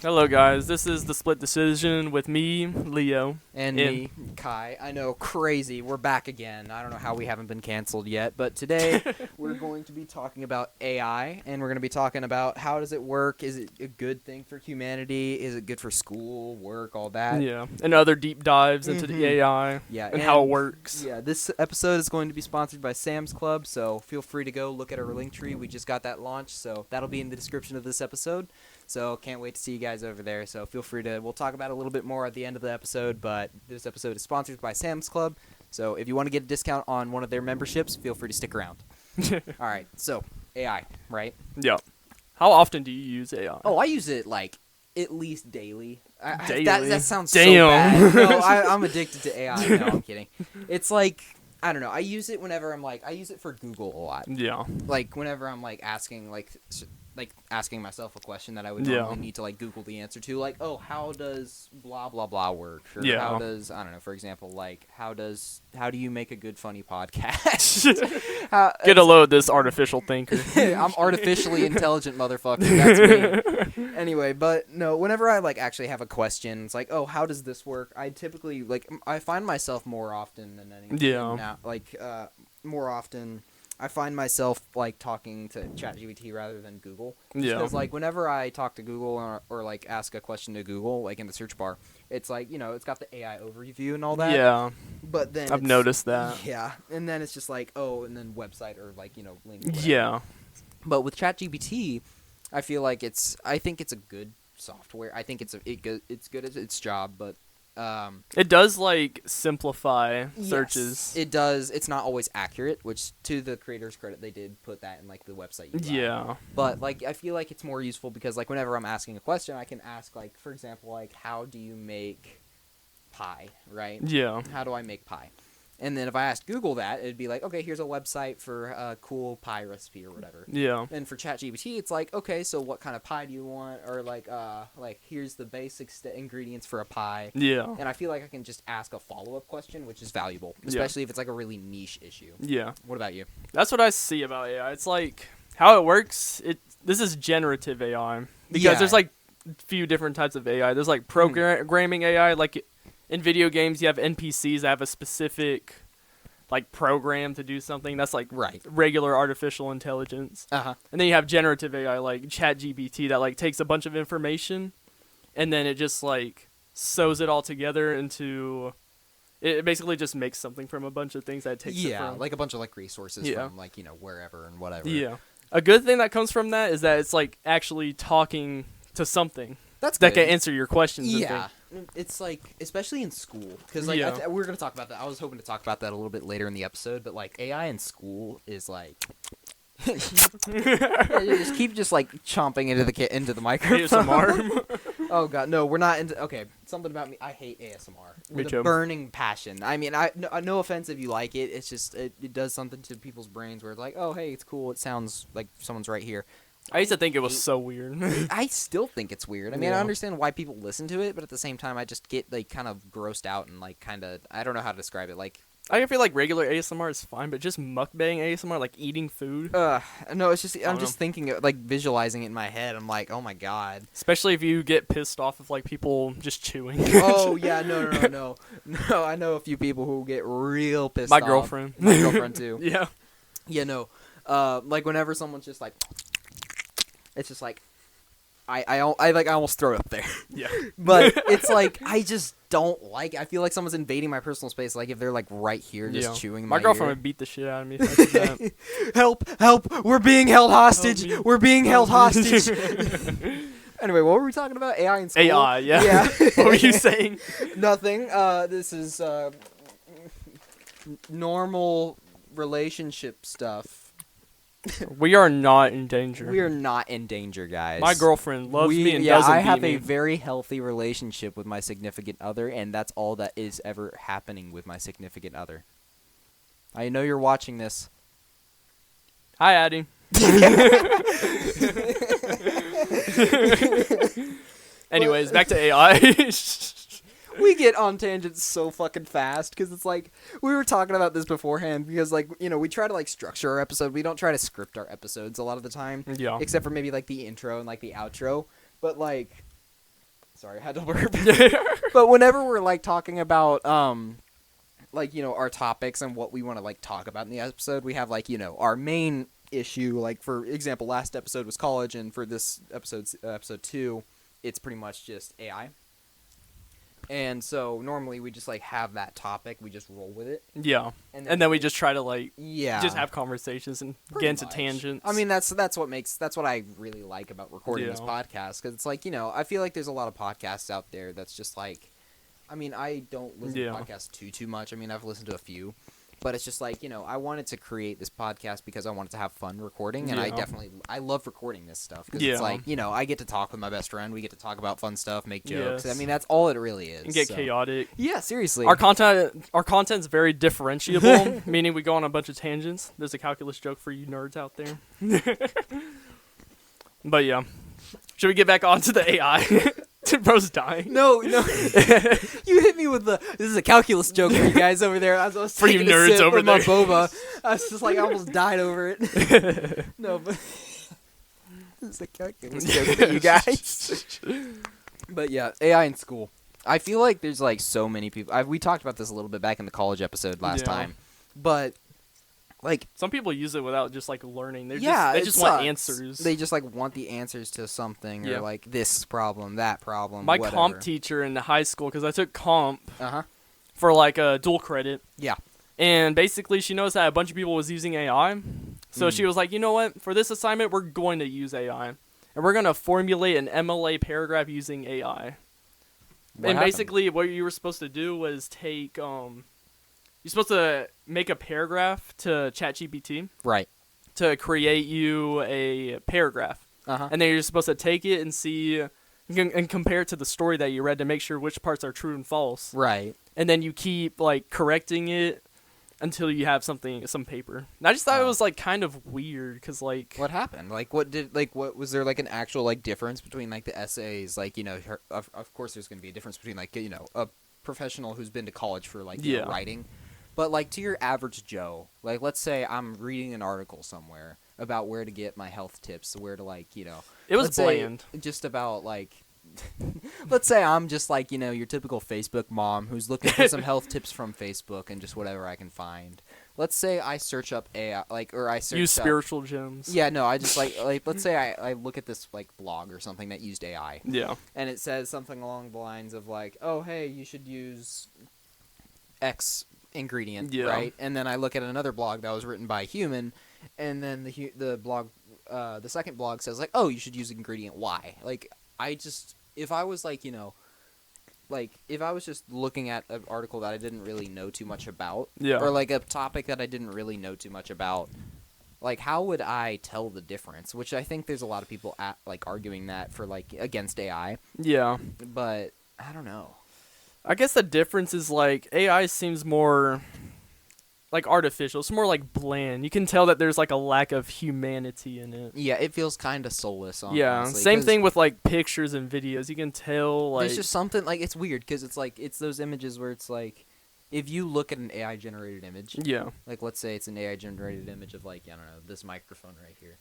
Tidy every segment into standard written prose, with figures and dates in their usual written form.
Hello, guys. This is the Split Decision with me, Leo. And me, Kai. I know, crazy. We're back again. I don't know how we haven't been canceled yet, but today we're going to be talking about AI, and we're going to be talking about how does it work? Is it a good thing for humanity? Is it good for school, work, all that? Yeah, and other deep dives into the AI and how it works. Yeah, this episode is going to be sponsored by Sam's Club, so feel free to go look at our link tree. We just got that launched, so that'll be in the description of this episode. So can't wait to see you guys over there. So feel free to, we'll talk about it a little bit more at the end of the episode, but this episode is sponsored by Sam's Club. So if you want to get a discount on one of their memberships, feel free to stick around. All right, so AI, right? Yeah. How often do you use AI? Oh, I use it like at least daily. Daily? That sounds Damn. so bad. No, I'm addicted to AI. No, I'm kidding. It's like, I don't know. I use it whenever I'm like, I use it for Google a lot. Yeah. Like whenever I'm like asking asking myself a question that I would normally need to like Google the answer to, like, oh, how does blah blah blah work? Or how does, I don't know, for example, like how do you make a good funny podcast? Get a load, this artificial thinker. I'm artificially intelligent, motherfucker. That's me. Anyway, but no, whenever I like actually have a question, it's like, oh, how does this work? I typically I find myself more often than anything. Yeah. Now, more often. I find myself like talking to ChatGPT rather than Google. Yeah. Because like whenever I talk to Google or like ask a question to Google, like in the search bar, it's like, you know, it's got the AI overview and all that. Yeah. But then I've noticed that. Yeah. And then it's just like, oh, and then website or like, you know, link. Yeah. But with ChatGPT, I feel like I think it's a good software. I think it's good at its job, but it does like simplify searches. Yes, it does. It's not always accurate, which to the creators' credit, they did put that in like the website UI. Yeah. But like I feel like it's more useful because like whenever I'm asking a question, I can ask like, for example, like how do you make pie, right? Yeah. How do I make pie? And then if I asked Google that, it'd be like, okay, here's a website for a cool pie recipe or whatever. Yeah. And for ChatGPT, it's like, okay, so what kind of pie do you want? Or like here's the basic ingredients for a pie. Yeah. And I feel like I can just ask a follow-up question, which is valuable, especially if it's like a really niche issue. Yeah. What about you? That's what I see about AI. It's like how it works. This is generative AI because there's like a few different types of AI. There's like programming AI, like in video games, you have NPCs that have a specific, like, program to do something. That's, like, regular artificial intelligence. Uh-huh. And then you have generative AI, like ChatGPT, that, like, takes a bunch of information, and then it just, like, sews it all together into... It basically just makes something from a bunch of things that it takes it from. Like a bunch of, like, resources from, like, you know, wherever and whatever. Yeah. A good thing that comes from that is that it's, like, actually talking to something. That's that good. Can answer your questions. Yeah. It's like, especially in school, because like we're gonna talk about that. I was hoping to talk about that a little bit later in the episode, but like AI in school is like, you just keep like chomping into the microphone. ASMR. Oh god, no, we're not into. Okay, something about me. I hate ASMR with a burning passion. I mean, no offense if you like it. It's just it does something to people's brains where it's like, oh hey, it's cool. It sounds like someone's right here. I used to think it was so weird. I still think it's weird. I mean, I understand why people listen to it, but at the same time, I just get like kind of grossed out and like kind of, I don't know how to describe it. Like, I feel like regular ASMR is fine, but just mukbang ASMR, like eating food. No, it's just I'm just thinking like visualizing it in my head. I'm like, oh my god. Especially if you get pissed off of like people just chewing. Oh yeah, no. I know a few people who get real pissed off. My girlfriend too. Yeah. Yeah, no. Like whenever someone's just like. It's just like, I almost throw it up there. Yeah. But it's like, I just don't like it. I feel like someone's invading my personal space, like if they're like right here just chewing my girlfriend ear. would beat the shit out of me if I did that. Help, we're being held hostage. We're being held hostage. Anyway, what were we talking about? AI in school? AI, yeah. What were you saying? Nothing. This is normal relationship stuff. We are not in danger. We are not in danger, guys. My girlfriend loves me and doesn't I beat have me. a very healthy relationship with my significant other, and that's all that is ever happening with my significant other. I know you're watching this. Hi, Addie. Anyways, back to AI. We get on tangents so fucking fast because it's like we were talking about this beforehand because like, you know, we try to like structure our episode. We don't try to script our episodes a lot of the time. Yeah. Except for maybe like the intro and like the outro. But like Sorry, I had to burp. But whenever we're like talking about like, you know, our topics and what we want to like talk about in the episode, we have like, you know, our main issue. Like, for example, last episode was college, and for this episode 2, it's pretty much just AI. And so normally we just like have that topic, we just roll with it. Yeah. And then we just try to like just have conversations and pretty get into much. tangents. I mean, that's what I really like about recording this podcast, because it's like, you know, I feel like there's a lot of podcasts out there that's just like, I mean, I don't listen to podcasts too much. I mean, I've listened to a few. But it's just like, you know, I wanted to create this podcast because I wanted to have fun recording, and I love recording this stuff, because it's like, you know, I get to talk with my best friend, we get to talk about fun stuff, make jokes. I mean, that's all it really is. And get chaotic. Yeah, seriously. Our content's very differentiable, meaning we go on a bunch of tangents. There's a calculus joke for you nerds out there. But yeah, should we get back onto the AI? Bro's dying. No. You hit me with this is a calculus joke for you guys over there. I was for you nerds over there. My boba. I was just like, I almost died over it. No, but this is a calculus joke for you guys. But yeah, AI in school. I feel like there's like so many people. We talked about this a little bit back in the college episode last time, but like some people use it without just like learning. They just want answers. They just like want the answers to something, or like this problem, that problem. My whatever. comp teacher in high school, because I took comp for like a dual credit. Yeah. And basically, she noticed that a bunch of people was using AI, so she was like, you know what? For this assignment, we're going to use AI, and we're going to formulate an MLA paragraph using AI. Basically, what you were supposed to do was take you're supposed to make a paragraph to ChatGPT. Right. To create you a paragraph. And then you're supposed to take it and see and compare it to the story that you read to make sure which parts are true and false. Right. And then you keep like correcting it until you have some paper. And I just thought it was like kind of weird, because like, what happened? Like, what was there like an actual like difference between like the essays? Like, you know, of course there's going to be a difference between like, you know, a professional who's been to college for like you know, writing. But, like, to your average Joe, like, let's say I'm reading an article somewhere about where to get my health tips, where to, like, you know. It was bland. Just about, like, let's say I'm just, like, you know, your typical Facebook mom who's looking for some health tips from Facebook and just whatever I can find. Let's say I search up AI, like, or I search use spiritual gems. Yeah, no, I just, like let's say I look at this, like, blog or something that used AI. Yeah. And it says something along the lines of, like, oh, hey, you should use X ingredient, right? And then I look at another blog that was written by a human, and then the blog, the second blog says like, oh, you should use ingredient Y. Like, if I was like, you know, like if I was just looking at an article that I didn't really know too much about, or like a topic that I didn't really know too much about, like how would I tell the difference? Which I think there's a lot of people like arguing that for like against AI. Yeah. But I don't know. I guess the difference is, like, AI seems more, like, artificial. It's more, like, bland. You can tell that there's, like, a lack of humanity in it. Yeah, it feels kind of soulless, honestly. Yeah, same thing with, like, pictures and videos. You can tell, like... There's just something, like, it's weird, because it's, like, it's those images where it's, like, if you look at an AI-generated image... Yeah. Like, let's say it's an AI-generated image of, like, I don't know, this microphone right here.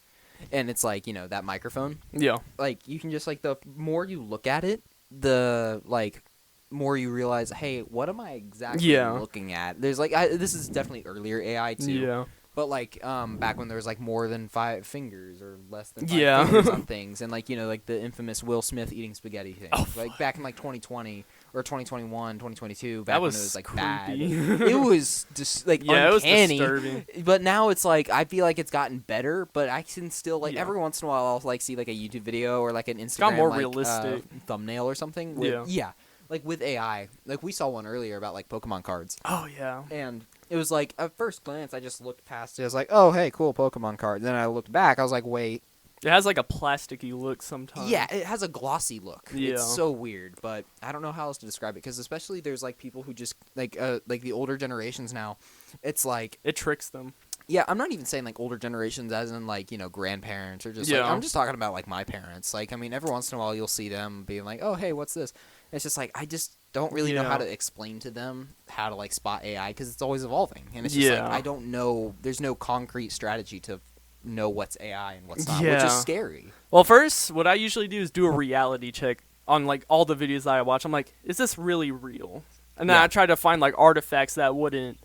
And it's, like, you know, that microphone. Yeah. Like, you can just, like, the more you look at it, the, like... more you realize, hey, what am I exactly looking at? There's like this is definitely earlier AI too. Yeah. But like back when there was like more than 5 fingers or less than 5 fingers on things, and like, you know, like the infamous Will Smith eating spaghetti thing. Like back in like 2020 or 2021, 2022, back when it was like creepy. Bad. It was just like uncanny. It was disturbing. But now it's like I feel like it's gotten better, but I can still like every once in a while I'll like see like a YouTube video or like an Instagram it's got more realistic thumbnail or something. Yeah. Like, with AI, like, we saw one earlier about, like, Pokemon cards. Oh, yeah. And it was, like, at first glance, I just looked past it. I was like, oh, hey, cool Pokemon card. Then I looked back. I was like, wait. It has, like, a plasticky look sometimes. Yeah, it has a glossy look. Yeah. It's so weird, but I don't know how else to describe it. Because especially there's, like, people who just, like the older generations now, it's, like... It tricks them. Yeah, I'm not even saying, like, older generations as in, like, you know, grandparents or just, like, I'm just talking about, like, my parents. Like, I mean, every once in a while you'll see them being like, oh, hey, what's this? And it's just, like, I just don't really know how to explain to them how to, like, spot AI because it's always evolving. And it's just, like, I don't know. There's no concrete strategy to know what's AI and what's not, which is scary. Well, first, what I usually do is do a reality check on like all the videos that I watch. I'm like, is this really real? And then Yeah. I try to find like artifacts that wouldn't,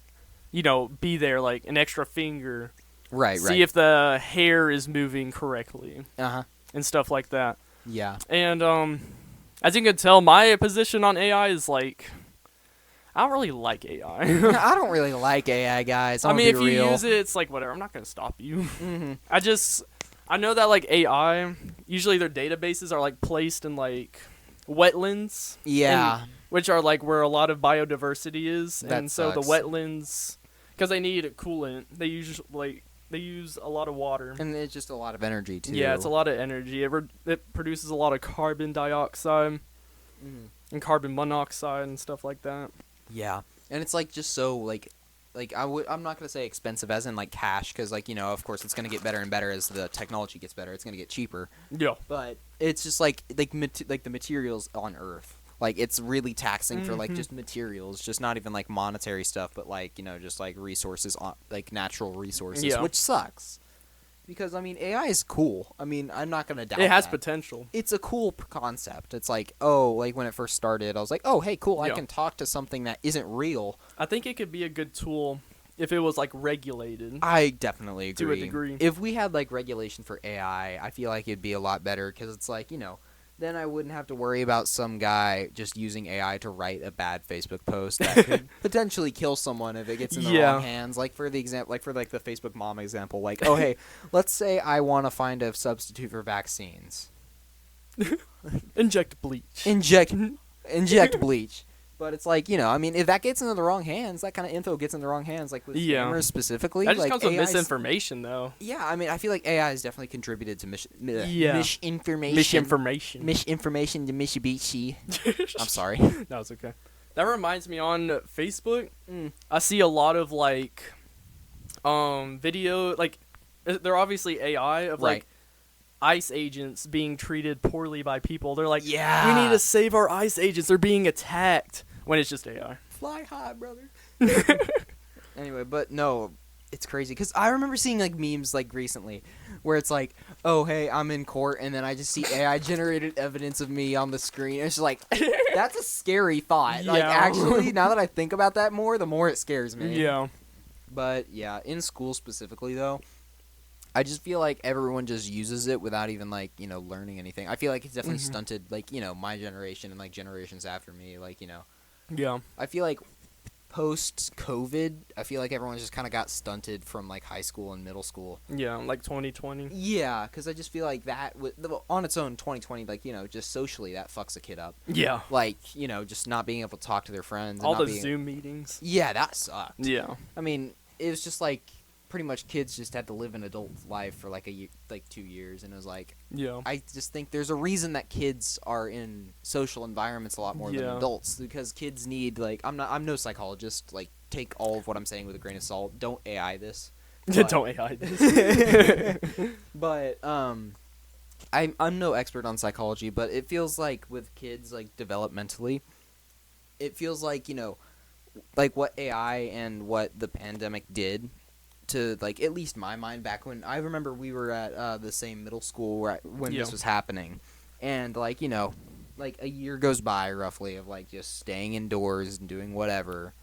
be there, like an extra finger. Right. See if the hair is moving correctly Uh-huh. and stuff like that. Yeah. And as you can tell, my position on AI is like, I don't really like AI. I don't really like AI, guys. I mean, if be you real. use it, it's like whatever. I'm not gonna stop you. Mm-hmm. I know that like AI, usually their databases are like placed in like wetlands. Yeah. Which are like where a lot of biodiversity is, That and so the sucks. wetlands, because they need coolant, they use a lot of water. And it's just a lot of energy, too. Yeah, it's a lot of energy. It produces a lot of carbon dioxide Mhm. and carbon monoxide and stuff like that. Yeah. And it's like just so like I'm not going to say expensive as in like cash because like, of course it's going to get better and better as the technology gets better. It's going to get cheaper. Yeah. But it's just like the materials on Earth. Like it's really taxing for like just materials, just not even like monetary stuff, but like, just like resources on like natural resources, Yeah. which sucks. Because I mean, AI is cool. I mean, I'm not going to doubt It has that. potential. It's a cool concept. It's like, like when it first started, I was like, oh, hey, cool. I Yeah. can talk to something that isn't real. I think it could be a good tool if it was like regulated. I definitely agree. To a degree. If we had like regulation for AI, I feel like it'd be a lot better because it's like, then I wouldn't have to worry about some guy just using AI to write a bad Facebook post that could potentially kill someone if it gets in the Yeah. wrong hands. Like for the example, like for like the Facebook mom example, like, oh hey, let's say I want to find a substitute for vaccines. Inject bleach. Inject bleach. But it's like, I mean, if that gets into the wrong hands, that kind of info gets in the wrong hands, like with Yeah. scammers specifically. That just like comes with AI's misinformation, though. Yeah, I mean, I feel like AI has definitely contributed to Yeah. misinformation. Misinformation. Misinformation to Mitsubishi. I'm sorry. No, it's okay. That reminds me, on Facebook, Mm. I see a lot of like, video, like, they're obviously AI of Right. like ICE agents being treated poorly by people. They're like, Yeah. we need to save our ICE agents. They're being attacked. When it's just AI. Fly high, brother. Anyway, but no, it's crazy because I remember seeing like memes like recently where it's like, oh hey, I'm in court, and then I just see AI generated evidence of me on the screen. It's just like that's a scary thought. Like Yeah. actually, now that I think about that more, the more it scares me. Yeah. But yeah, in school specifically though, I just feel like everyone just uses it without even like learning anything. I feel like it's definitely stunted like my generation and like generations after me. Like Yeah. I feel like post-COVID, I feel like everyone just kind of got stunted from like high school and middle school. Yeah, like 2020. Yeah, because I just feel like that on its own, 2020, like just socially, that fucks a kid up. Yeah. Like just not being able to talk to their friends. And All not the being... Zoom meetings. Yeah, that sucked. Yeah. I mean, it was just like pretty much kids just had to live an adult life for like 2 years, and it was like Yeah. I just think there's a reason that kids are in social environments a lot more than Yeah. adults, because kids need like I'm no psychologist, like take all of what I'm saying with a grain of salt. Don't AI this. But- Don't AI this. But I'm no expert on psychology, but it feels like with kids like developmentally, it feels like like what AI and what the pandemic did to like at least my mind back when I remember we were at the same middle school when Yeah. this was happening, and like like a year goes by roughly of like just staying indoors and doing whatever,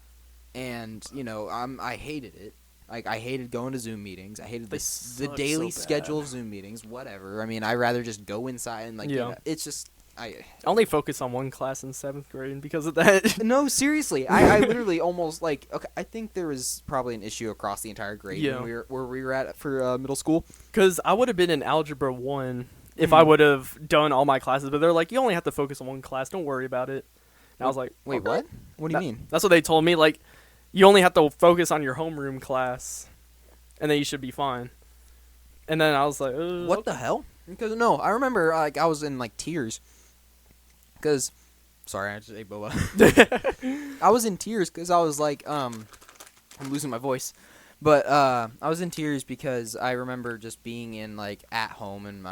and I hated it. Like I hated going to Zoom meetings. I hated They the suck daily so bad. schedule of Zoom meetings. Whatever. I mean, I'd rather just go inside and like Yeah. it's just I only focused on one class in 7th grade because of that. No, seriously. I literally almost like okay. I think there was probably an issue across the entire grade Yeah. when we were at for middle school. Because I would have been in Algebra 1 if I would have done all my classes, but they're like, you only have to focus on one class. Don't worry about it. And I was like, Wait, okay. what? What do you mean? That's what they told me. Like, you only have to focus on your homeroom class, and then you should be fine. And then I was like, What the hell? Because no, I remember like I was in like tears. Because, sorry, I just ate boba. I was in tears because I was like, I'm losing my voice. But I was in tears because I remember just being in like at home and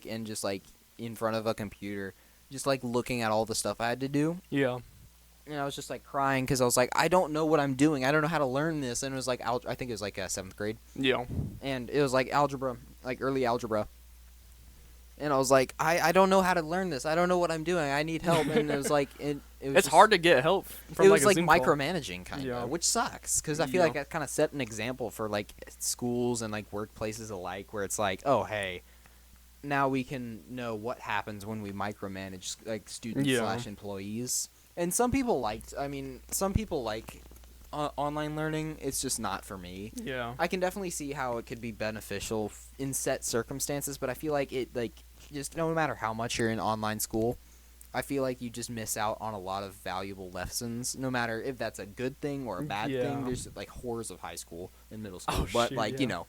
and just like in front of a computer, just like looking at all the stuff I had to do. Yeah. And I was just like crying because I was like, I don't know what I'm doing. I don't know how to learn this. And it was like, I think it was like 7th grade. Yeah. And it was like algebra, like early algebra. And I was like, I don't know how to learn this. I don't know what I'm doing. I need help. And it was like, it was It's hard to get help from it was like like a Zoom call. micromanaging kind of, Yeah. which sucks because I feel like that kind of set an example for like schools and like workplaces alike, where it's like, oh hey, now we can know what happens when we micromanage like students slash employees. And some people liked. I mean, some people like online learning. It's just not for me. Yeah. I can definitely see how it could be beneficial in set circumstances, but I feel like it like just no matter how much you're in online school, I feel like you just miss out on a lot of valuable lessons, no matter if that's a good thing or a bad thing. There's like horrors of high school and middle school, but like, you know,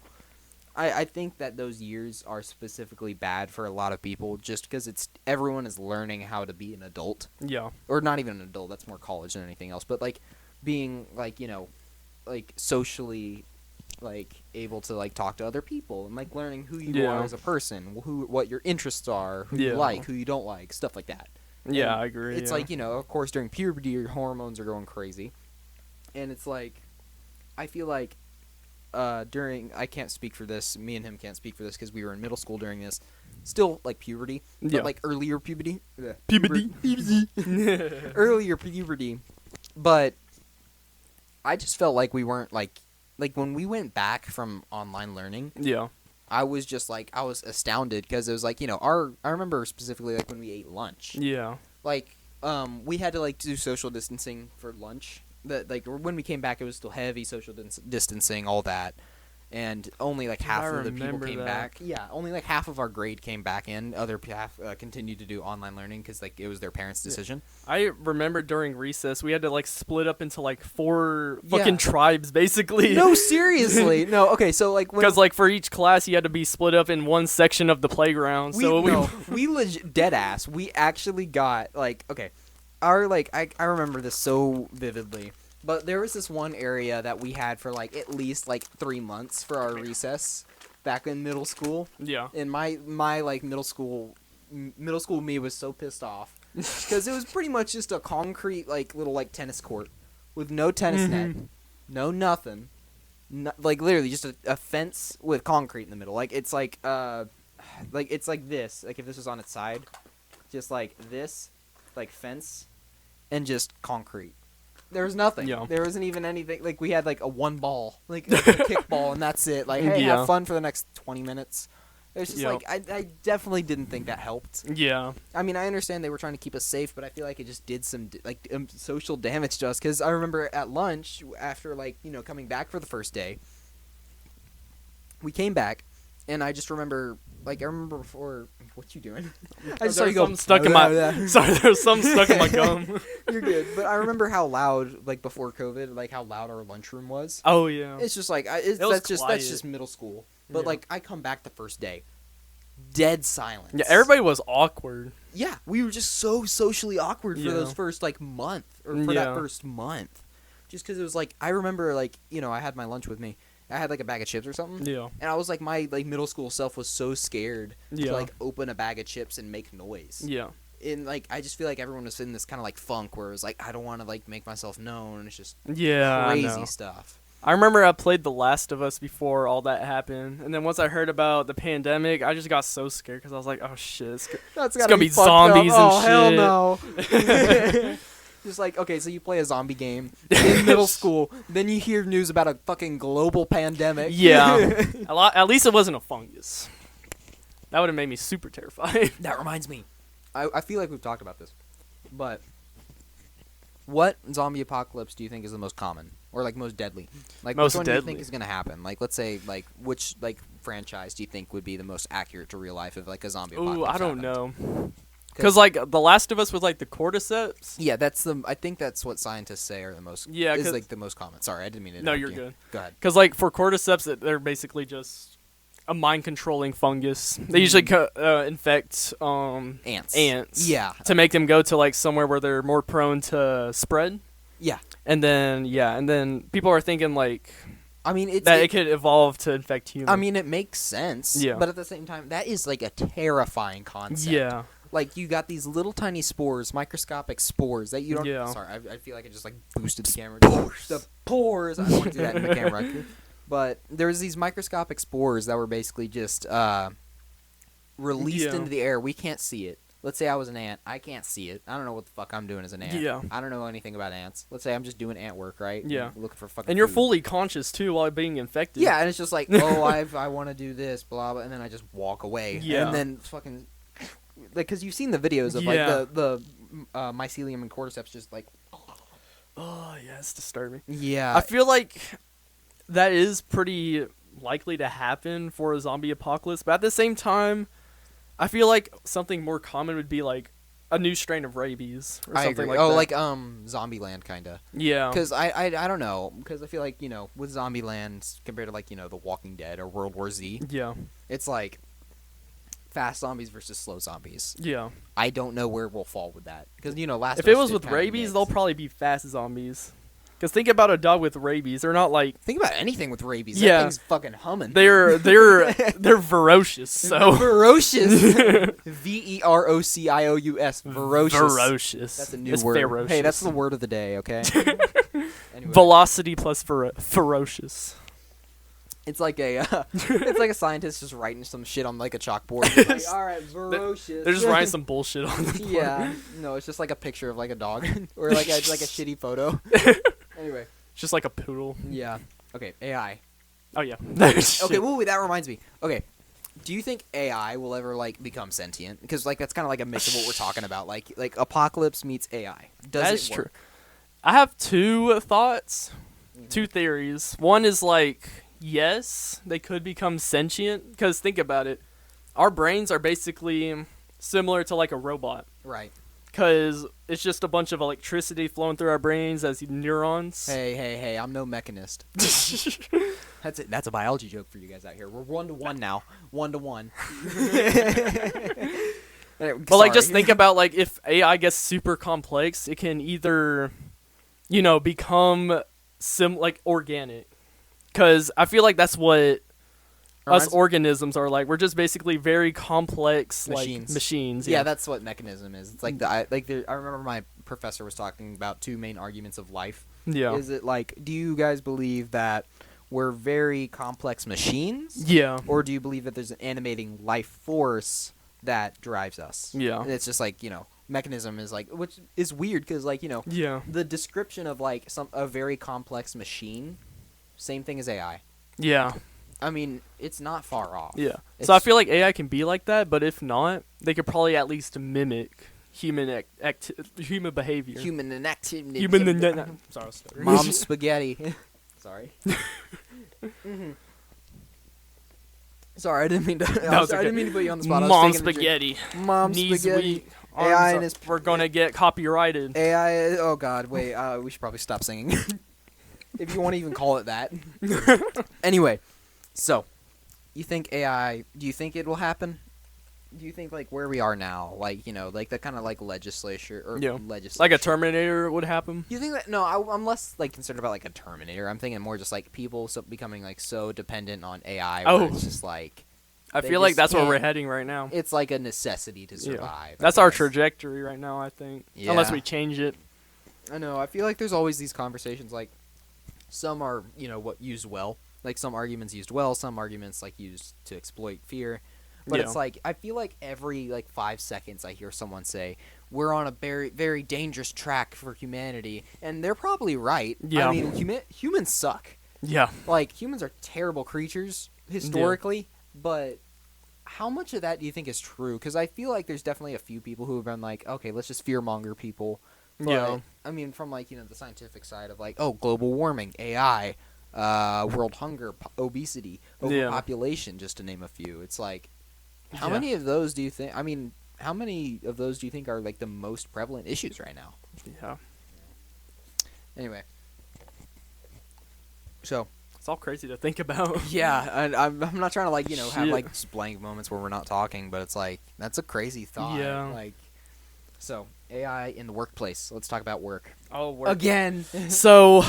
I think that those years are specifically bad for a lot of people just because everyone is learning how to be an adult. Yeah. Or not even an adult, that's more college than anything else, but like being like, you know, like socially like able to like talk to other people and like learning who you are as a person, what your interests are, who you like, who you don't like, stuff like that. Yeah, And I agree. It's like, you know, of course during puberty your hormones are going crazy. And it's like I feel like during I can't speak for this, me and him can't speak for this because we were in middle school during this. Still like puberty, but like earlier puberty. Earlier puberty. But I just felt like we weren't like when we went back from online learning. Yeah. I was just like I was astounded because it was like, you know, I remember specifically like when we ate lunch. Yeah. Like we had to like do social distancing for lunch. That like when we came back it was still heavy social distancing, all that. And only like half of the people came back. Yeah, only like half of our grade came back in. Other half continued to do online learning because like it was their parents' decision. I remember during recess we had to like split up into like 4 fucking tribes basically. No, seriously. No, okay, so like because like for each class you had to be split up in one section of the playground. We legit dead ass. We actually got like okay, our like I remember this so vividly. But there was this one area that we had for like at least like 3 months for our recess back in middle school. Yeah. And my like middle school me was so pissed off because it was pretty much just a concrete like little like tennis court with no tennis net, no nothing, like literally just a fence with concrete in the middle. Like it's like it's like this. Like if this was on its side, just like this, like fence, and just concrete. There was nothing. Yeah. There wasn't even anything. Like, we had, like, a one ball. Like a kickball, and that's it. Like, hey, have fun for the next 20 minutes. It was just, like, I definitely didn't think that helped. Yeah. I mean, I understand they were trying to keep us safe, but I feel like it just did some, like, social damage to us. Because I remember at lunch, after, like, you know, coming back for the first day, we came back, and I just remember... Like, I remember before... What you doing? I just saw you go... stuck in my... Sorry, there's something stuck in my gum. You're good. But I remember how loud, like, before COVID, like, how loud our lunchroom was. Oh, yeah. It's just, like... that's just middle school. But, like, I come back the first day. Dead silence. Yeah, everybody was awkward. Yeah, we were just so socially awkward for those first, like, month. Or for that first month. Just because it was, like... I remember, like, you know, I had my lunch with me. I had like a bag of chips or something. Yeah. And I was like, my like middle school self was so scared to like open a bag of chips and make noise. Yeah. And like I just feel like everyone was in this kind of like funk where it was like I don't want to like make myself known. It's just crazy stuff. I remember I played The Last of Us before all that happened, and then once I heard about the pandemic, I just got so scared because I was like, oh shit, it's gonna be zombies and shit. Oh hell no. Just like, okay, so you play a zombie game in middle school, then you hear news about a fucking global pandemic. Yeah. At least it wasn't a fungus. That would have made me super terrified. That reminds me. I feel like we've talked about this. But what zombie apocalypse do you think is the most common? Or, like, most deadly? Like, which one do you think is going to happen? Like, let's say, like, which, like, franchise do you think would be the most accurate to real life if, like, a zombie apocalypse I don't know. Because, like, The Last of Us was, like, the cordyceps. Yeah, I think that's what scientists say are the most... Yeah, is, like, the most common. Sorry, I didn't mean to interrupt you. No, you're good. Go ahead. Because, like, for cordyceps, they're basically just a mind-controlling fungus. They usually infect ants. Yeah. To make them go to, like, somewhere where they're more prone to spread. Yeah. And then people are thinking, like... I mean, it could evolve to infect humans. I mean, it makes sense. Yeah. But at the same time, that is, like, a terrifying concept. Yeah. Like, you got these little tiny spores, microscopic spores that you don't... Yeah. Sorry, I feel like I just, like, boosted the camera. The pores! I don't want to do that in the camera. But there was these microscopic spores that were basically just, released into the air. We can't see it. Let's say I was an ant. I can't see it. I don't know what the fuck I'm doing as an ant. Yeah. I don't know anything about ants. Let's say I'm just doing ant work, right? Yeah. Looking for fucking And you're food. fully conscious, too, while being infected. Yeah, and it's just like, oh, I want to do this, blah, blah, and then I just walk away. Yeah. And then fucking... Like, because you've seen the videos of, like, the mycelium and cordyceps just, like... Oh, yeah, it's disturbing. Yeah. I feel like that is pretty likely to happen for a zombie apocalypse, but at the same time, I feel like something more common would be, like, a new strain of rabies or something like that. Oh, like Zombieland kind of. Yeah. Because I don't know. Because I feel like, with Zombieland compared to, like, The Walking Dead or World War Z, Yeah. it's like fast zombies versus slow zombies. Yeah. I don't know where we'll fall with that. Because, Last If of it Us was did with kinda rabies, mix. they'll probably be fast zombies. Because think about a dog with rabies. They're not like... Think about anything with rabies. Yeah. That thing's fucking humming. They're ferocious, so... Ferocious. Verocious. Ferocious. Ferocious. That's a new It's word. ferocious. Hey, that's the word of the day, okay? Anyway. Velocity plus ferocious. It's like a scientist just writing some shit on like a chalkboard. It's like, all right, ferocious. They're just writing some bullshit on the board. Yeah, no, it's just like a picture of like a dog or like a shitty photo. Anyway, It's just like a poodle. yeah. Okay, AI. Oh, yeah. Okay, wait, that reminds me. Okay, do you think AI will ever like become sentient? Because like that's kind of like a mix of what we're talking about. Like apocalypse meets AI. That Does is it true. work? I have two thoughts, two theories. One is like, yes, they could become sentient. Because think about it. Our brains are basically similar to like a robot. Right. Because it's just a bunch of electricity flowing through our brains as neurons. Hey, I'm no mechanist. That's it. That's a biology joke for you guys out here. We're 1-to-1 now. 1-to-1. But like, just think about like if AI gets super complex, it can either, become like organic. Because I feel like that's what us organisms are like. We're just basically very complex Machines. like machines. Yeah, that's what mechanism is. It's like I remember my professor was talking about two main arguments of life. Yeah. Is it like, do you guys believe that we're very complex machines? Yeah. Or do you believe that there's an animating life force that drives us? Yeah. And it's just like, mechanism is like, which is weird because like, Yeah. the description of like a very complex machine, same thing as AI. Yeah. I mean, it's not far off. Yeah. It's, So I feel like AI can be like that, but if not, they could probably at least mimic human human behavior. human activity. Sorry, I was stuttering. Mom spaghetti. Sorry. Sorry, I didn't mean to. No, it's I okay. didn't mean to put you on the spot. I was Mom taking a drink. spaghetti. Mom Knees spaghetti. weak. AI Arms and up. his. We're gonna get copyrighted. AI. Oh God, wait. We should probably stop singing. If you want to even call it that. Anyway, so you think AI? Do you think it will happen? Do you think like where we are now, like like the kind of like legislature or legislation, Like a Terminator would happen. You think that? No, I'm less like concerned about like a Terminator. I'm thinking more just like people becoming like so dependent on AI. Where it's just like I they feel like just that's where we're can't- heading right now. It's like a necessity to survive. That's I our guess. trajectory right now, I think. Yeah. Unless we change it. I know. I feel like there's always these conversations. Like some are what used well. Like some arguments used well. Some arguments like used to exploit fear. But it's like I feel like every like 5 seconds I hear someone say we're on a very very dangerous track for humanity, and they're probably right. Yeah. I mean, humans suck. Yeah. Like humans are terrible creatures historically, but how much of that do you think is true? Because I feel like there's definitely a few people who have been like, okay, let's just fearmonger people. But, Yeah. I mean, from like the scientific side of like, oh, global warming, AI, world hunger, obesity, overpopulation, just to name a few. It's like. How many of those do you think? I mean, how many of those do you think are like the most prevalent issues right now? Yeah. Anyway, so It's all crazy to think about. yeah, and I'm not trying to like have like just blank moments where we're not talking, but it's like that's a crazy thought. Yeah. Like, so AI in the workplace. Let's talk about work Oh, work. again. So,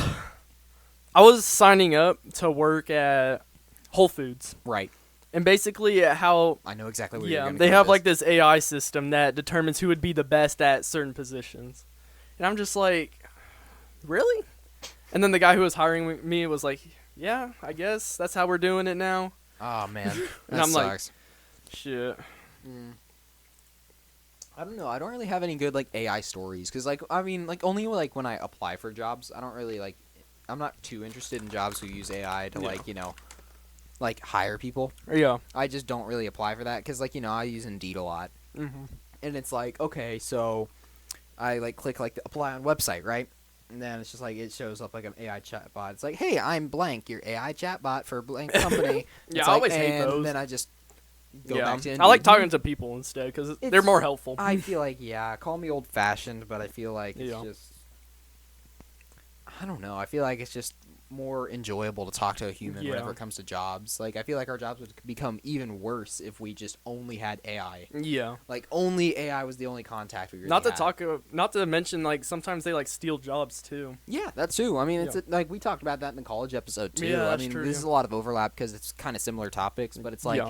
I was signing up to work at Whole Foods. Right. And basically how... I know exactly where you're going to they have like this AI system that determines who would be the best at certain positions. And I'm just like, really? And then the guy who was hiring me was like, yeah, I guess that's how we're doing it now. Oh man, that And I'm like, sucks. shit. I don't know. I don't really have any good like AI stories because like I mean like only like when I apply for jobs, I don't really like. I'm not too interested in jobs who use AI to like like hire people. Yeah. I just don't really apply for that because like I use Indeed a lot, and it's like okay, so I like click like the apply on website, right? And then it's just like it shows up like an AI chatbot. It's like, hey, I'm blank, your AI chatbot for blank company. Yeah, I always hate those. And then I just go back to Indeed. I like talking to people instead because they're more helpful. I feel like call me old fashioned, but I feel like it's just I don't know. I feel like it's just more enjoyable to talk to a human whenever it comes to jobs. Like I feel like our jobs would become even worse if we just only had AI. Yeah. Like only AI was the only contact we really not to had. Not to mention like sometimes they like steal jobs too. Yeah, that's true. I mean, it's like we talked about that in the college episode too. Yeah, that's true. This is a lot of overlap because it's kind of similar topics, but it's like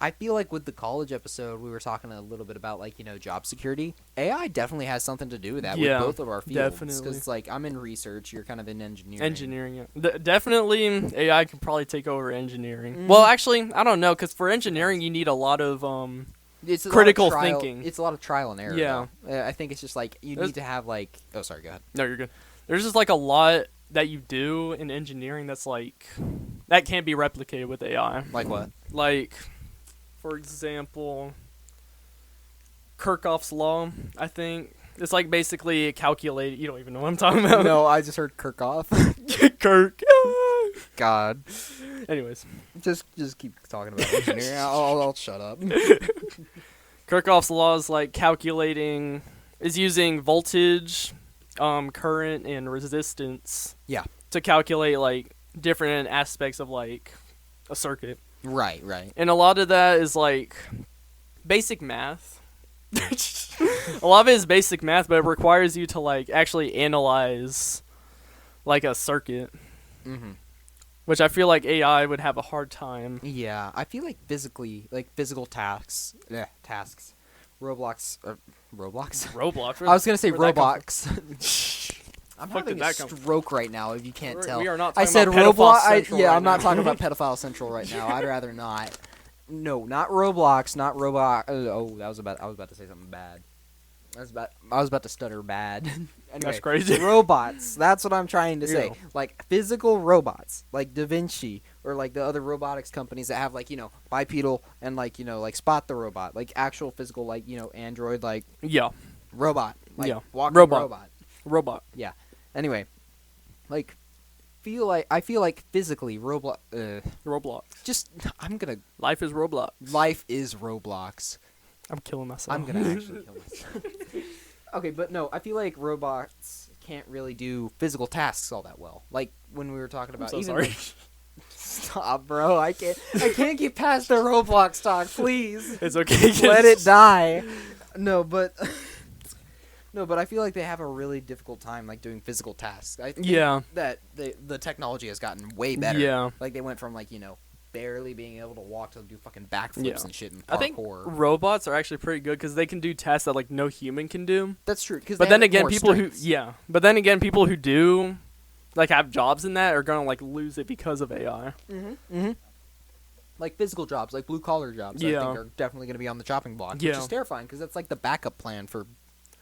I feel like with the college episode, we were talking a little bit about like job security. AI definitely has something to do with that with both of our fields. Definitely. Because like I'm in research, you're kind of in engineering. Engineering, definitely AI can probably take over engineering. Well, actually, I don't know because for engineering you need a lot of it's critical thinking. It's a lot of trial and error. Yeah, I think it's just like you need to have like. Oh, sorry. Go ahead. No, you're good. There's just like a lot that you do in engineering that's like that can't be replicated with AI. Like what? Like. For example, Kirchhoff's law, I think. It's like basically calculated. You don't even know what I'm talking about. No, I just heard Kirchhoff. Kirk. God. Anyways. Just keep talking about engineering. I'll shut up. Kirchhoff's law is like is using voltage, current, and resistance. Yeah. To calculate like different aspects of like a circuit. Right. And a lot of that is like basic math. A lot of it is basic math, but it requires you to like actually analyze like a circuit. Which I feel like AI would have a hard time. Yeah, I feel like physical tasks. Roblox. Roblox? I was going to say Roblox. I'm having a stroke right now, if you can't tell. We are not I talking said about Roblox. I'm not talking about Pedophile Central right now. I'd rather not. No, not Roblox, not Roblox. I was about to say something bad. I was about to stutter bad. Anyway, that's crazy. Robots. That's what I'm trying to say. Ew. Like physical robots, like Da Vinci or like the other robotics companies that have like bipedal and like like Spot the robot, like actual physical like android like robot, like walking robot. Yeah. Anyway, like I feel like physically Roblox. Just Life is Roblox. Life is Roblox. I'm killing myself. I'm gonna actually kill myself. Okay, but no, I feel like robots can't really do physical tasks all that well. Like when we were talking about. I'm so sorry. Stop, bro! I can't get past the Roblox talk, please. It's okay. Let it die. No, but I feel like they have a really difficult time like doing physical tasks. I think that the technology has gotten way better. Yeah. Like they went from like barely being able to walk to do fucking backflips and shit in parkour. I think robots are actually pretty good because they can do tasks that like no human can do. That's true. But then again, people who do like have jobs in that are gonna like lose it because of AI. Like physical jobs, like blue collar jobs, I think are definitely gonna be on the chopping block, which is terrifying because that's like the backup plan for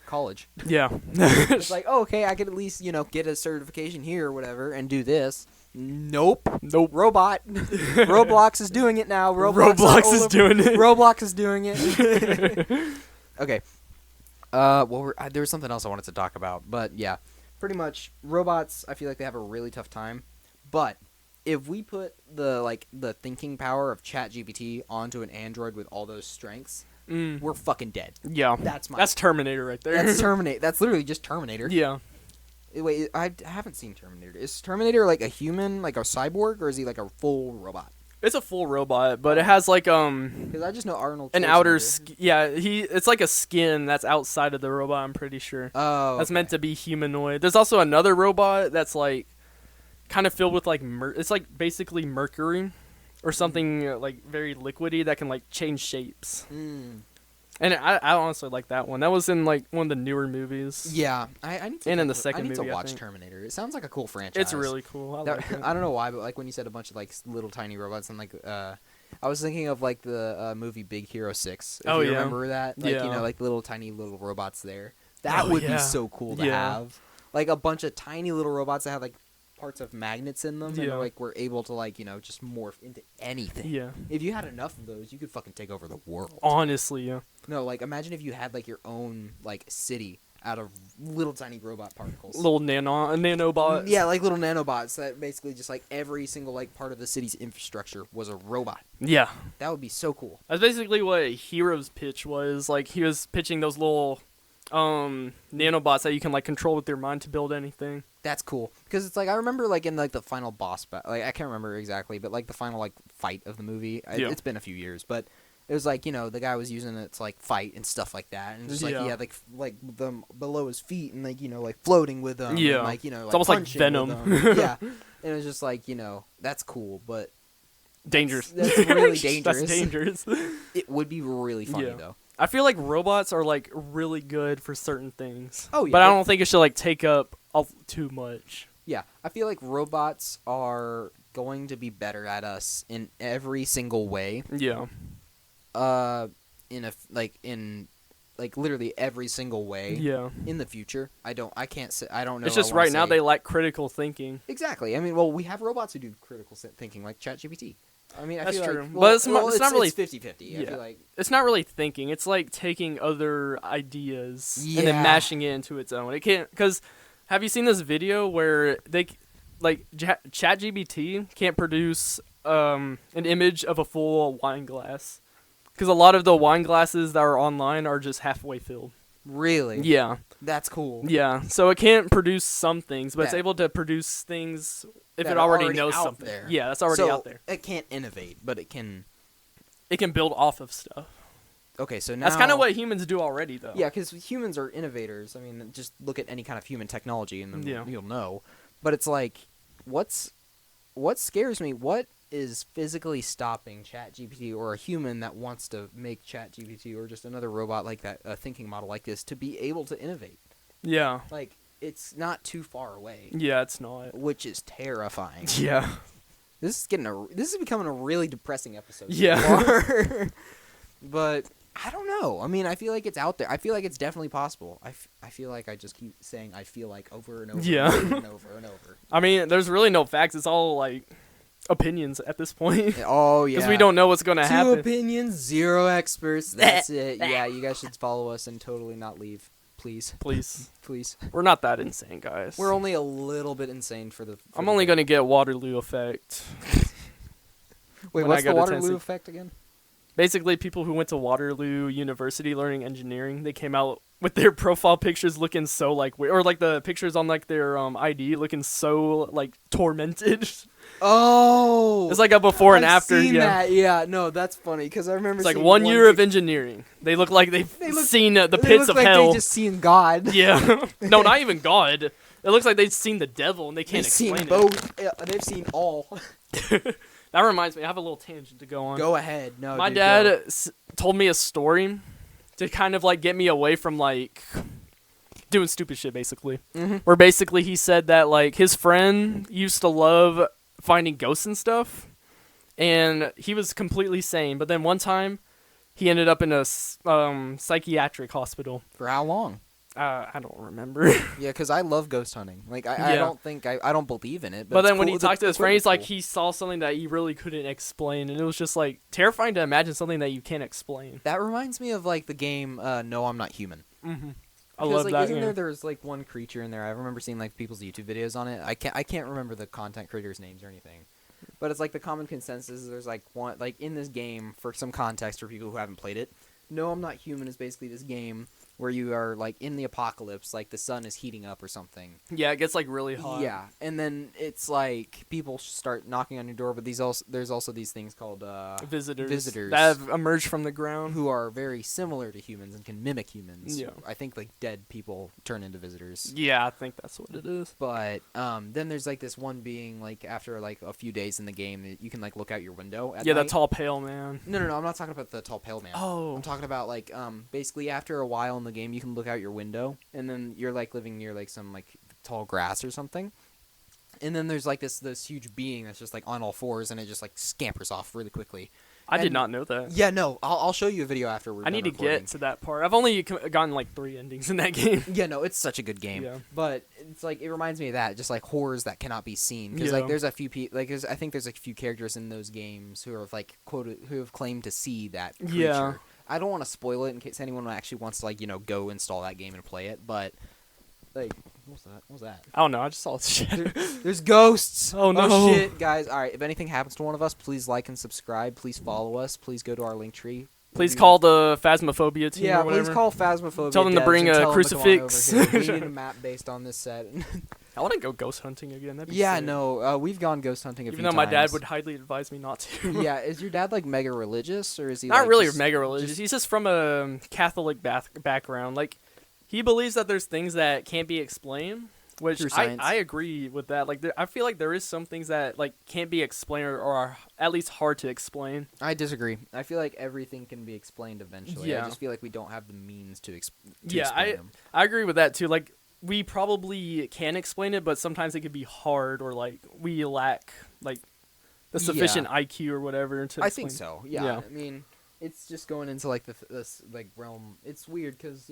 college. Yeah. It's like, oh, okay, I could at least, get a certification here or whatever and do this. Nope. Robot. Roblox is doing it now. Roblox is doing it. Roblox is doing it. Okay. There was something else I wanted to talk about, but yeah. Pretty much, robots, I feel like they have a really tough time. But if we put the thinking power of ChatGPT onto an Android with all those strengths, we're fucking dead. Yeah. That's Terminator right there. That's Terminator. That's literally just Terminator. Yeah. Wait, I haven't seen Terminator. Is Terminator like a human, like a cyborg, or is he like a full robot? It's a full robot, but it has like Because I just know Arnold. An outer it's like a skin that's outside of the robot. I'm pretty sure. Oh. That's meant to be humanoid. There's also another robot that's like kind of filled with like it's like basically mercury or something like very liquidy that can like change shapes. And I honestly like that one. That was in like one of the newer movies. Yeah, I need to. And in the second movie, I need to watch Terminator. It sounds like a cool franchise. It's really cool. I like it. I don't know why, but like when you said a bunch of like little tiny robots and like I was thinking of like the movie Big Hero 6. If Oh, you yeah. remember that, like Yeah. like the little tiny little robots there. That Oh, would be yeah. so cool to Yeah. have. Like a bunch of tiny little robots that have like parts of magnets in them, and Yeah. like were able to like just morph into anything. Yeah. If you had enough of those, you could fucking take over the world. Honestly, yeah. No, like imagine if you had like your own like city out of little tiny robot particles. Little nanobots. Yeah, like little nanobots that basically just like every single like part of the city's infrastructure was a robot. Yeah. That would be so cool. That's basically what Hero's pitch was. Like, he was pitching those little nanobots that you can like control with your mind to build anything. That's cool because it's like I remember like in like the final boss like I can't remember exactly, but like the final like fight of the movie. Yeah. It's been a few years, but it was like the guy was using it to like fight and stuff like that, and just like he Yeah. had like them below his feet and like like floating with them. Yeah. And, like It's like almost like punching Venom. with them. Yeah, and it was just like that's cool, but Dangerous. That's really dangerous. That's dangerous. it would be really funny Yeah. though. I feel like robots are like really good for certain things. Oh, yeah, But I but- don't think it should like take up too much. Yeah, I feel like robots are going to be better at us in every single way. Yeah. In literally every single way. Yeah. In the future, I don't know. It's just right now they lack critical thinking. Exactly. I mean, well, we have robots who do critical thinking, like ChatGPT. I mean, I That's feel true. like, But it's not really- it's 50-50. I Yeah. feel like It's not really thinking. It's like taking other ideas and Yeah. then mashing it into its own. It can't, because have you seen this video where ChatGPT can't produce an image of a full wine glass? Because a lot of the wine glasses that are online are just halfway filled. really, Yeah. that's cool. Yeah. So it can't produce some things, but it's That- able to produce things if that it are already already knows out something. there. Yeah, that's already So, out there. It can't innovate, but it can. It can build off of stuff. Okay, so now That's kind of what humans do already, though. Yeah, because humans are innovators. I mean, just look at any kind of human technology, and then Yeah. you'll know. But it's like, what scares me? What is physically stopping ChatGPT or a human that wants to make ChatGPT or just another robot like that, a thinking model like this, to be able to innovate? Yeah. Like, it's not too far away, Yeah, it's not. which is terrifying. Yeah. This is becoming a really depressing episode. so Yeah. far. But I don't know. I mean, I feel like it's out there. I feel like it's definitely possible. I feel like I just keep saying I feel like over and over Yeah. and over and over. I mean, there's really no facts. It's all, like, opinions at this point. Oh, yeah. Because we don't know what's going to Two happen. opinions, zero experts. That's it. Yeah, you guys should follow us and totally not leave. Please. Please. Please. We're not that insane, guys. We're only a little bit insane for the... I'm only going to get Waterloo effect. Wait, when what's I go the to Waterloo Tennessee. effect again? Basically, people who went to Waterloo University learning engineering, they came out with their profile pictures looking so, like, weird. Or, like, the pictures on, like, their ID looking so, like, tormented. Oh! It's like a before and I've after. seen Yeah. that. Yeah, no, that's funny because I remember It's like seeing 1 year of pic- engineering. They look like they've They look- seen the they pits look of like hell. They just seen God. Yeah. No, not even God. It looks like they've seen the devil and they can't They've seen explain both. Yeah, they've seen all. it. That reminds me, I have a little tangent to go on. Go ahead. No, My dude, dad go. told me a story to kind of like get me away from like doing stupid shit, basically. Mhm. Where basically he said that like his friend used to love finding ghosts and stuff, and he was completely sane. But then one time, he ended up in a psychiatric hospital. For how long? I don't remember. Yeah, because I love ghost hunting. Like, I Yeah. don't think I don't believe in it. But it's then when cool- he the talked to his friend, he's like, equipment's he saw something that he really couldn't explain, and it was just like terrifying to imagine something that you can't explain. cool. That reminds me of like the game No, I'm Not Human. Mm-hmm. I Because, love like, that isn't game. there's like one creature in there? I remember seeing like people's YouTube videos on it. I can't remember the content creators' names or anything. But it's like the common consensus is there's like one like in this game, for some context for people who haven't played it. No, I'm Not Human is basically this game where you are like in the apocalypse, like the sun is heating up or something. Yeah, it gets like really hot. Yeah, and then it's like people start knocking on your door, but there's also these things called Visitors Visitors. that have emerged from the ground. who are very similar to humans and can mimic humans. Yeah. I think like dead people turn into visitors. Yeah, I think that's what it is. But then there's like this one being like after like a few days in the game that you can like look out your window at Yeah, night. that tall pale man. No, I'm not talking about the tall pale man. Oh. I'm talking about like basically after a while in the game you can look out your window and then you're like living near like some like tall grass or something. And then there's like this huge being that's just like on all fours and it just like scampers off really quickly. I did not know that. Yeah, no, I'll show you a video after we're I done need to recording. get to that part. I've only gotten like 3 endings in that game. Yeah, no, it's such a good game. Yeah. But it's like it reminds me of that, just like horrors that cannot be seen. Because Yeah. like there's a few I think there's a few characters in those games who are like quoted who have claimed to see that creature. Yeah. I don't want to spoil it in case anyone actually wants to like go install that game and play it. But like, what's that? What's that? I don't know. I just saw it's shit. There's ghosts. Oh, no. Oh shit, guys! All right, if anything happens to one of us, please like and subscribe. Please follow us. Please go to our link tree. Please call the Phasmophobia team Yeah, or whatever. please call Phasmophobia. Tell them to devs bring and a tell them to come on crucifix. over here. We need a map based on this set. I want to go ghost hunting again. That'd be Yeah, sick. no, we've gone ghost hunting Even few though times. my dad would highly advise me not to. Yeah, is your dad like mega religious or is he Not like, really just- mega religious. He's just from a Catholic background. Like, he believes that there's things that can't be explained, which Through science. I agree with that. Like, I feel like there is some things that like can't be explained or are at least hard to explain. I disagree. I feel like everything can be explained eventually. I Yeah. just feel like we don't have the means to explain them. I agree with that too. Like, we probably can explain it, but sometimes it could be hard, or like we lack like the sufficient IQ or whatever to. I explain. think so. Yeah. I mean, it's just going into like this like realm. It's weird because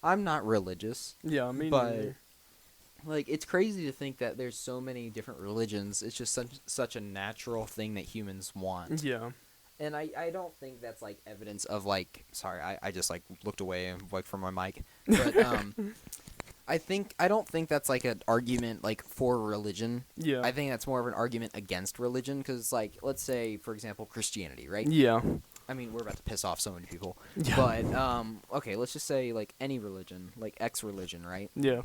I'm not religious, Yeah, me but neither. like it's crazy to think that there's so many different religions. It's just such a natural thing that humans want. Yeah. And I don't think that's like evidence of like sorry, I just like looked away and like from my mic. But I don't think that's like an argument like for religion. Yeah. I think that's more of an argument against religion because like let's say for example Christianity, right? Yeah. I mean, we're about to piss off so many people. Yeah. But okay, let's just say like any religion, like X religion, right? Yeah.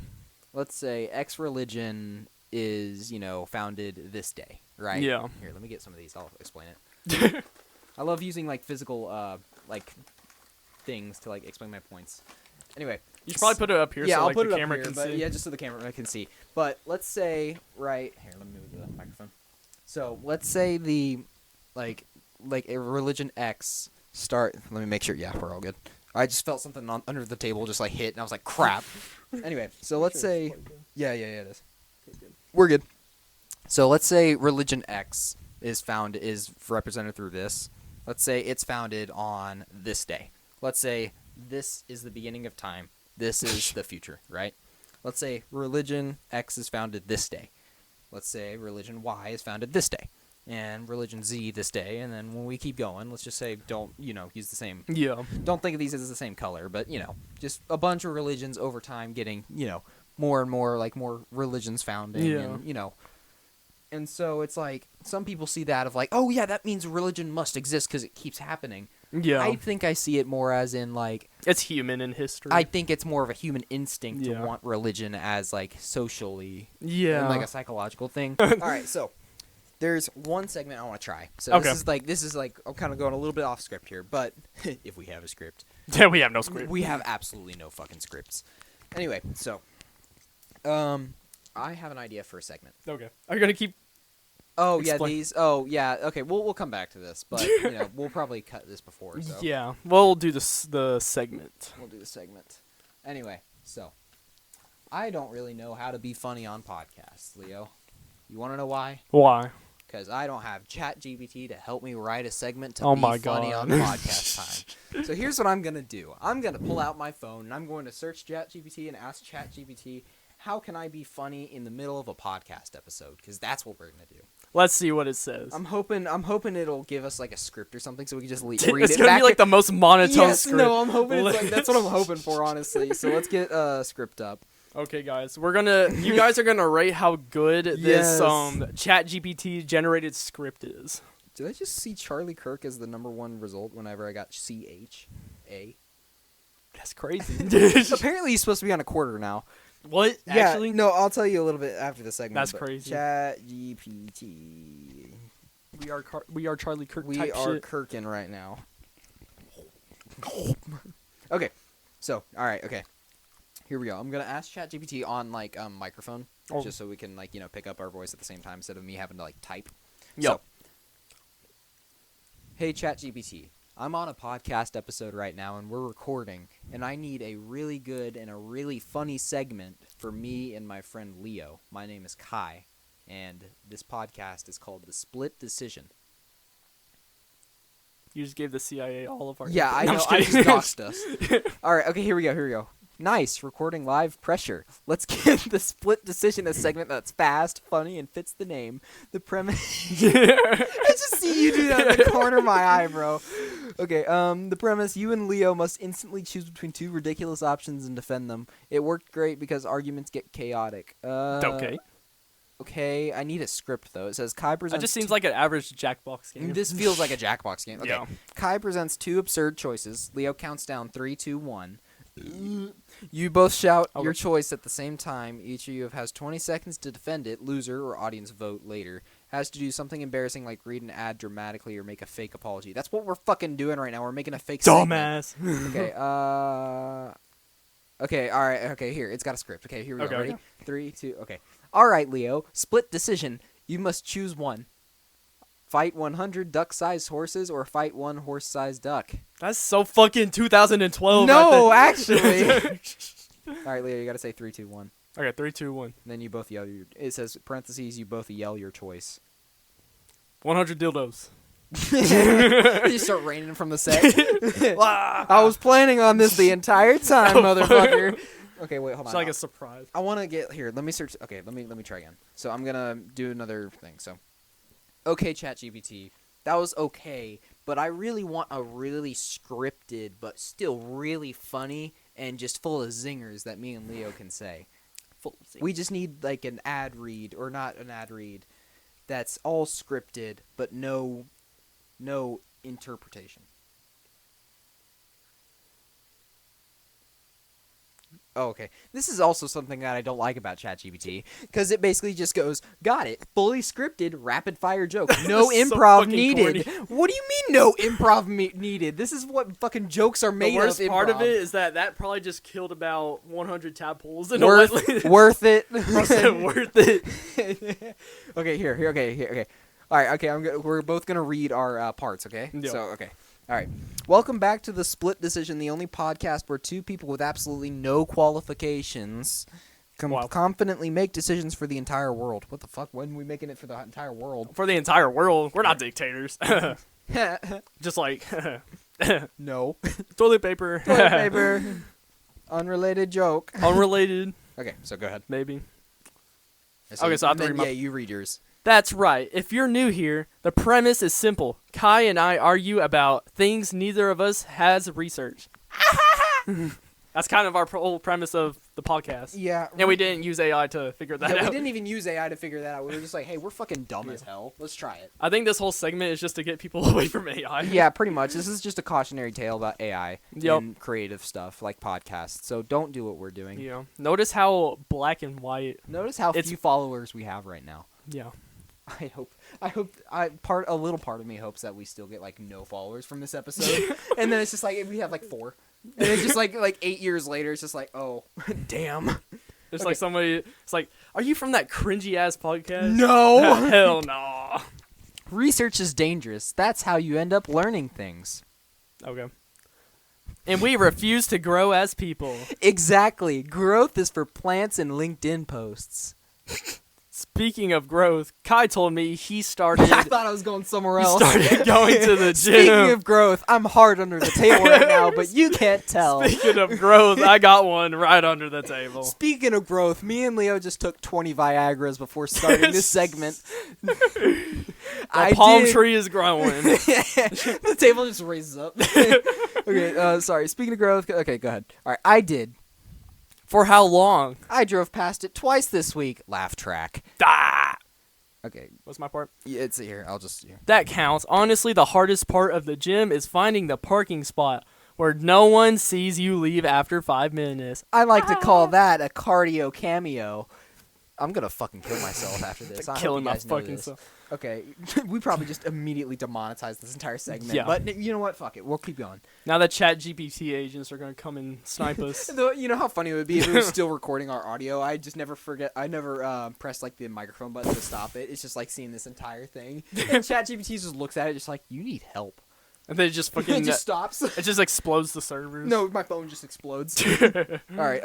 Let's say X religion is, founded this day, right? Yeah. Here, let me get some of these. I'll explain it. I love using like physical like things to like explain my points. Anyway, You should probably put it up here yeah, so I'll like put the it camera up here, can but see. yeah, just so the camera can see. But let's say right here, let me move the microphone. So let's say the like a religion X start. Let me make sure. Yeah, we're all good. I just felt something under the table just like hit, and I was like, crap. Anyway, so let's say, yeah, it is. We're good. So let's say religion X is represented through this. Let's say it's founded on this day. Let's say this is the beginning of time. This is the future, right? Let's say religion X is founded this day. Let's say religion Y is founded this day. And religion Z this day. And then when we keep going, let's just say don't, use the same. Yeah. Don't think of these as the same color, but, just a bunch of religions over time getting, more and more, like more religions founding. Yeah. And, and so it's like some people see that of like, oh, yeah, that means religion must exist because it keeps happening. Yeah. I think I see it more as in like It's human in history. I think it's more of a human instinct to Yeah. want religion as like socially Yeah. and like a psychological thing. All right, so there's one segment I want to try. So Okay. this is like I'm kind of going a little bit off script here, but if we have a script, Yeah, we have no script. we have absolutely no fucking scripts. Anyway, so I have an idea for a segment. Okay. Are you gonna keep? Oh Explain. yeah, these. Oh yeah. Okay, we'll come back to this, but we'll probably cut this before. So. Yeah. We'll do the segment. We'll do the segment. Anyway, so I don't really know how to be funny on podcasts, Leo. You want to know why? Why? Because I don't have ChatGPT to help me write a segment to Oh be my funny God. on podcast time. So here's what I'm going to do. I'm going to pull out my phone, and I'm going to search ChatGPT and ask ChatGPT, how can I be funny in the middle of a podcast episode? Because that's what we're going to do. Let's see what it says. I'm hoping it'll give us like a script or something so we can just read It's it gonna back. be like the most monotone yes, script. no, I'm hoping it's like that's what I'm hoping for, honestly. So let's get script up. Okay, guys, you guys are gonna rate how good this Yes. ChatGPT generated script is. Did I just see Charlie Kirk as the #1 result whenever I got CHA? That's crazy. Apparently he's supposed to be on a quarter now. What? Actually? no, I'll tell you a little bit after the segment. That's but crazy. ChatGPT. We are Charlie Kirk. We type are shit. Kirkin right now. Okay, so okay. Here we go. I'm gonna ask ChatGPT on like microphone, Oh. just so we can like pick up our voice at the same time instead of me having to like type. Yep. So, hey ChatGPT, I'm on a podcast episode right now and we're recording, and I need a really good and a really funny segment for me and my friend Leo. My name is Kai, and this podcast is called The Split Decision. You just gave the CIA all of our. Yeah, I No, know. I'm I just just kidding. doxed us. All right. Okay. Here we go. Nice. Recording live pressure. Let's get the split decision, a segment that's fast, funny, and fits the name. The premise. I just see you do that in the corner of my eye, bro. Okay. The premise: you and Leo must instantly choose between two ridiculous options and defend them. It worked great because arguments get chaotic. Okay. Okay. I need a script though. It says Kai presents. That just seems like an average Jackbox game. This feels like a Jackbox game. Okay. Yeah. Kai presents two absurd choices. Leo counts down 3, 2, 1. You both shout your choice at the same time. Each of you has 20 seconds to defend it. Loser or audience vote later has to do something embarrassing like read an ad dramatically or make a fake apology. That's what we're fucking doing right now. We're making a fake Dumbass. segment. Okay. Okay. All right. Okay. Here, it's got a script. Okay. Here we go. Ready? 3, 2. Okay. All right, Leo. Split decision. You must choose one. Fight 100 duck-sized horses or fight one horse-sized duck. That's so fucking 2012. No, actually. All right, Leo, you got to say 3, 2, 1. Okay, 3, 2, 1. Then you both yell your... It says, parentheses, you both yell your choice. 100 dildos. You start raining from the set. I was planning on this the entire time, motherfucker. Okay, wait, hold on. It's like a surprise. I want to get... Here, let me search... Okay, let me try again. So I'm going to do another thing, so... Okay, ChatGPT, that was okay, but I really want a really scripted but still really funny and just full of zingers that me and Leo can say. We just need like an ad read, or not an ad read, that's all scripted but no interpretation. Oh, okay. This is also something that I don't like about ChatGPT, because it basically just goes, got it, fully scripted, rapid-fire joke, no improv needed. Corny. What do you mean no improv needed? This is what fucking jokes are made of. The worst part of it is that probably just killed about 100 tadpoles. Worth it. Worth it. Okay, here. Okay. All right, okay, we're both going to read our parts, okay? Yeah. So, okay. All right. Welcome back to The Split Decision, the only podcast where two people with absolutely no qualifications confidently make decisions for the entire world. What the fuck? When are we making it for the entire world? For the entire world? We're not dictators. Just like... No. Toilet paper. Toilet paper. Unrelated joke. Unrelated. Okay, so go ahead. Maybe. Okay, so I have to read my... Yeah, you read yours. That's right. If you're new here, the premise is simple. Kai and I argue about things neither of us has researched. That's kind of our whole premise of the podcast. Yeah. And we didn't use AI to figure that out. We didn't even use AI to figure that out. We were just like, hey, we're fucking dumb as hell. Let's try it. I think this whole segment is just to get people away from AI. Yeah, pretty much. This is just a cautionary tale about AI and creative stuff like podcasts. So don't do what we're doing. Yeah. Notice how black and white. Notice how few followers we have right now. Yeah. A little part of me hopes that we still get like no followers from this episode, and then it's just like we have like 4, and it's just like 8 years later, it's just like, oh, damn. It's like somebody. It's like, are you from that cringy ass podcast? No, hell no. Research is dangerous. That's how you end up learning things. Okay. And we refuse to grow as people. Exactly. Growth is for plants and LinkedIn posts. Speaking of growth, Kai told me he started... I thought I was going somewhere else. He started going to the gym. Speaking of growth, I'm hard under the table right now, but you can't tell. Speaking of growth, I got one right under the table. Speaking of growth, me and Leo just took 20 Viagras before starting this segment. The palm tree is growing. The table just raises up. Okay, sorry. Speaking of growth... Okay, go ahead. All right, I did. For how long? I drove past it twice this week. Laugh track. Ah! Okay. What's my part? Yeah, it's here. I'll just... Yeah. That counts. Honestly, the hardest part of the gym is finding the parking spot where no one sees you leave after 5 minutes. I like to call that a cardio cameo. I'm going to fucking kill myself after this. I Killing hope you my guys know fucking this. self. Okay, we probably just immediately demonetized this entire segment. Yeah. But you know what? Fuck it. We'll keep going. Now that ChatGPT agents are going to come and snipe us. You know how funny it would be if we were still recording our audio? I just never forget. I never press like the microphone button to stop it. It's just like seeing this entire thing. And ChatGPT just looks at it just like, you need help. And then it just fucking... It just stops. It just explodes the servers. No, my phone just explodes. All right.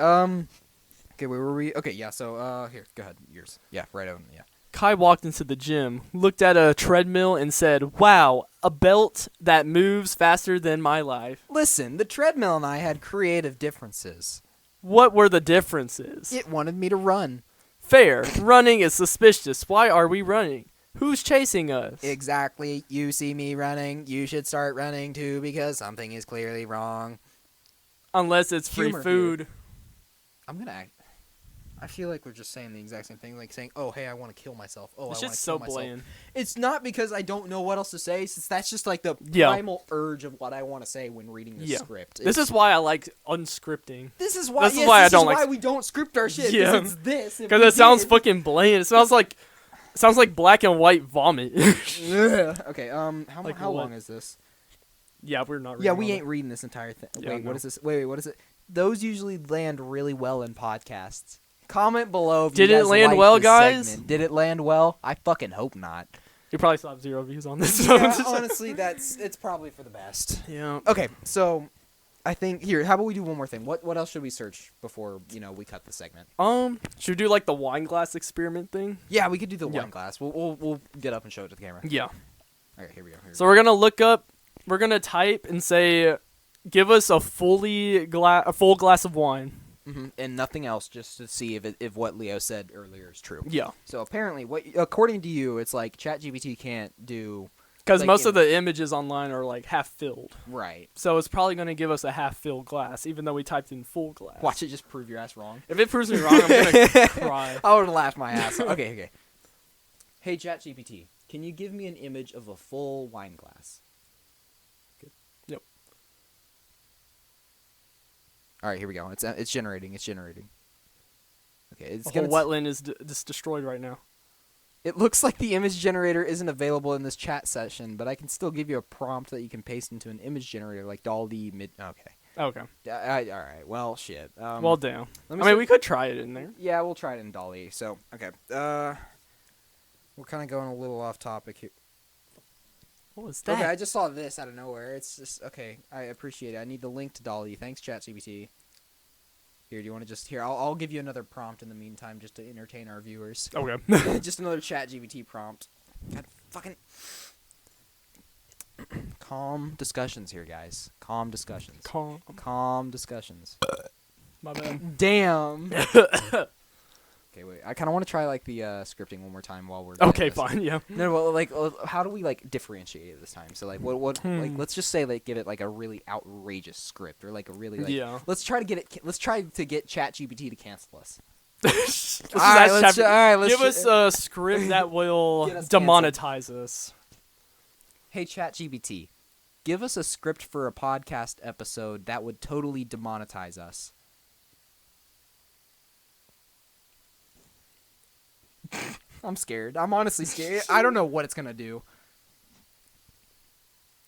Okay, where were we? Okay, yeah, so, here, go ahead. Yours. Yeah, right over, yeah. Kai walked into the gym, looked at a treadmill, and said, "Wow, a belt that moves faster than my life. Listen, the treadmill and I had creative differences. What were the differences? It wanted me to run. Fair. Running is suspicious. Why are we running? Who's chasing us? Exactly. You see me running. You should start running too because something is clearly wrong. Unless it's free Humor food. here. I'm gonna act. I feel like we're just saying the exact same thing, like saying, "Oh, hey, I want to kill myself." Oh, It's I want just to so kill myself. bland. It's not because I don't know what else to say. Since that's just like the Yeah. primal urge of what I want to say when reading the Yeah. script. This is why I like unscripting. This is why. This is why I don't why like- we don't script our shit. Yeah. Because it's this. Because it sounds fucking bland. It sounds like black and white vomit. Okay. How Like how what? long is this? Yeah, we're not. Yeah, reading we all ain't reading this entire thing. Yeah, Wait, no. what is this? Wait, what is it? Those usually land really well in podcasts. Comment below if Did you it guys land like well, this guys? segment. Did it land well? I fucking hope not. that. You probably still have 0 views on this. Yeah, honestly, it's probably for the best. Yeah. Okay, so I think here, how about we do one more thing? What else should we search before we cut the segment? Should we do like the wine glass experiment thing? Yeah, we could do the Yeah. wine glass. We'll get up and show it to the camera. Yeah. Okay, here we go. So we're gonna look up. We're gonna type and say, "Give us a full glass of wine." And nothing else, just to see if what Leo said earlier is true. Yeah. So apparently, according to you, it's like ChatGPT can't do Because like, most of the images online are like half filled. right. So it's probably gonna give us a half filled glass, even though we typed in full glass. Watch it just prove your ass wrong. If it proves me wrong, I'm gonna cry. I would laugh my ass off. Okay. Hey ChatGPT, can you give me an image of a full wine glass? Good. Yep. All right, here we go. It's generating. Okay, it's The whole gonna. wetland is just destroyed right now. It looks like the image generator isn't available in this chat session, but I can still give you a prompt that you can paste into an image generator like Dolly mid. Okay. Okay. All right. Well, shit. Well, damn. let I me mean, we could try it in there. Yeah, we'll try it in Dolly. So, okay. We're kind of going a little off topic here. What was that? Okay, I just saw this out of nowhere. It's just okay. I appreciate it. I need the link to Dolly. Thanks, ChatGPT. Here, do you want to just I'll give you another prompt in the meantime, just to entertain our viewers. Okay. Just another ChatGPT prompt. God, fucking calm discussions here, guys. Calm discussions. Calm discussions. My bad. Damn. Okay, wait. I kind of want to try like the scripting one more time while we're. Okay, doing this. fine. Yeah. No, well, like, how do we like differentiate it this time? So, like, what, like, let's just say, like, give it like a really outrageous script, or like a really, like, Yeah. Let's try to get ChatGPT to cancel us. Let's All right, let's give us a script that will Get us demonetize us. Hey, ChatGPT, give us a script for a podcast episode that would totally demonetize us. I'm scared. I'm honestly scared. I don't know what it's gonna do.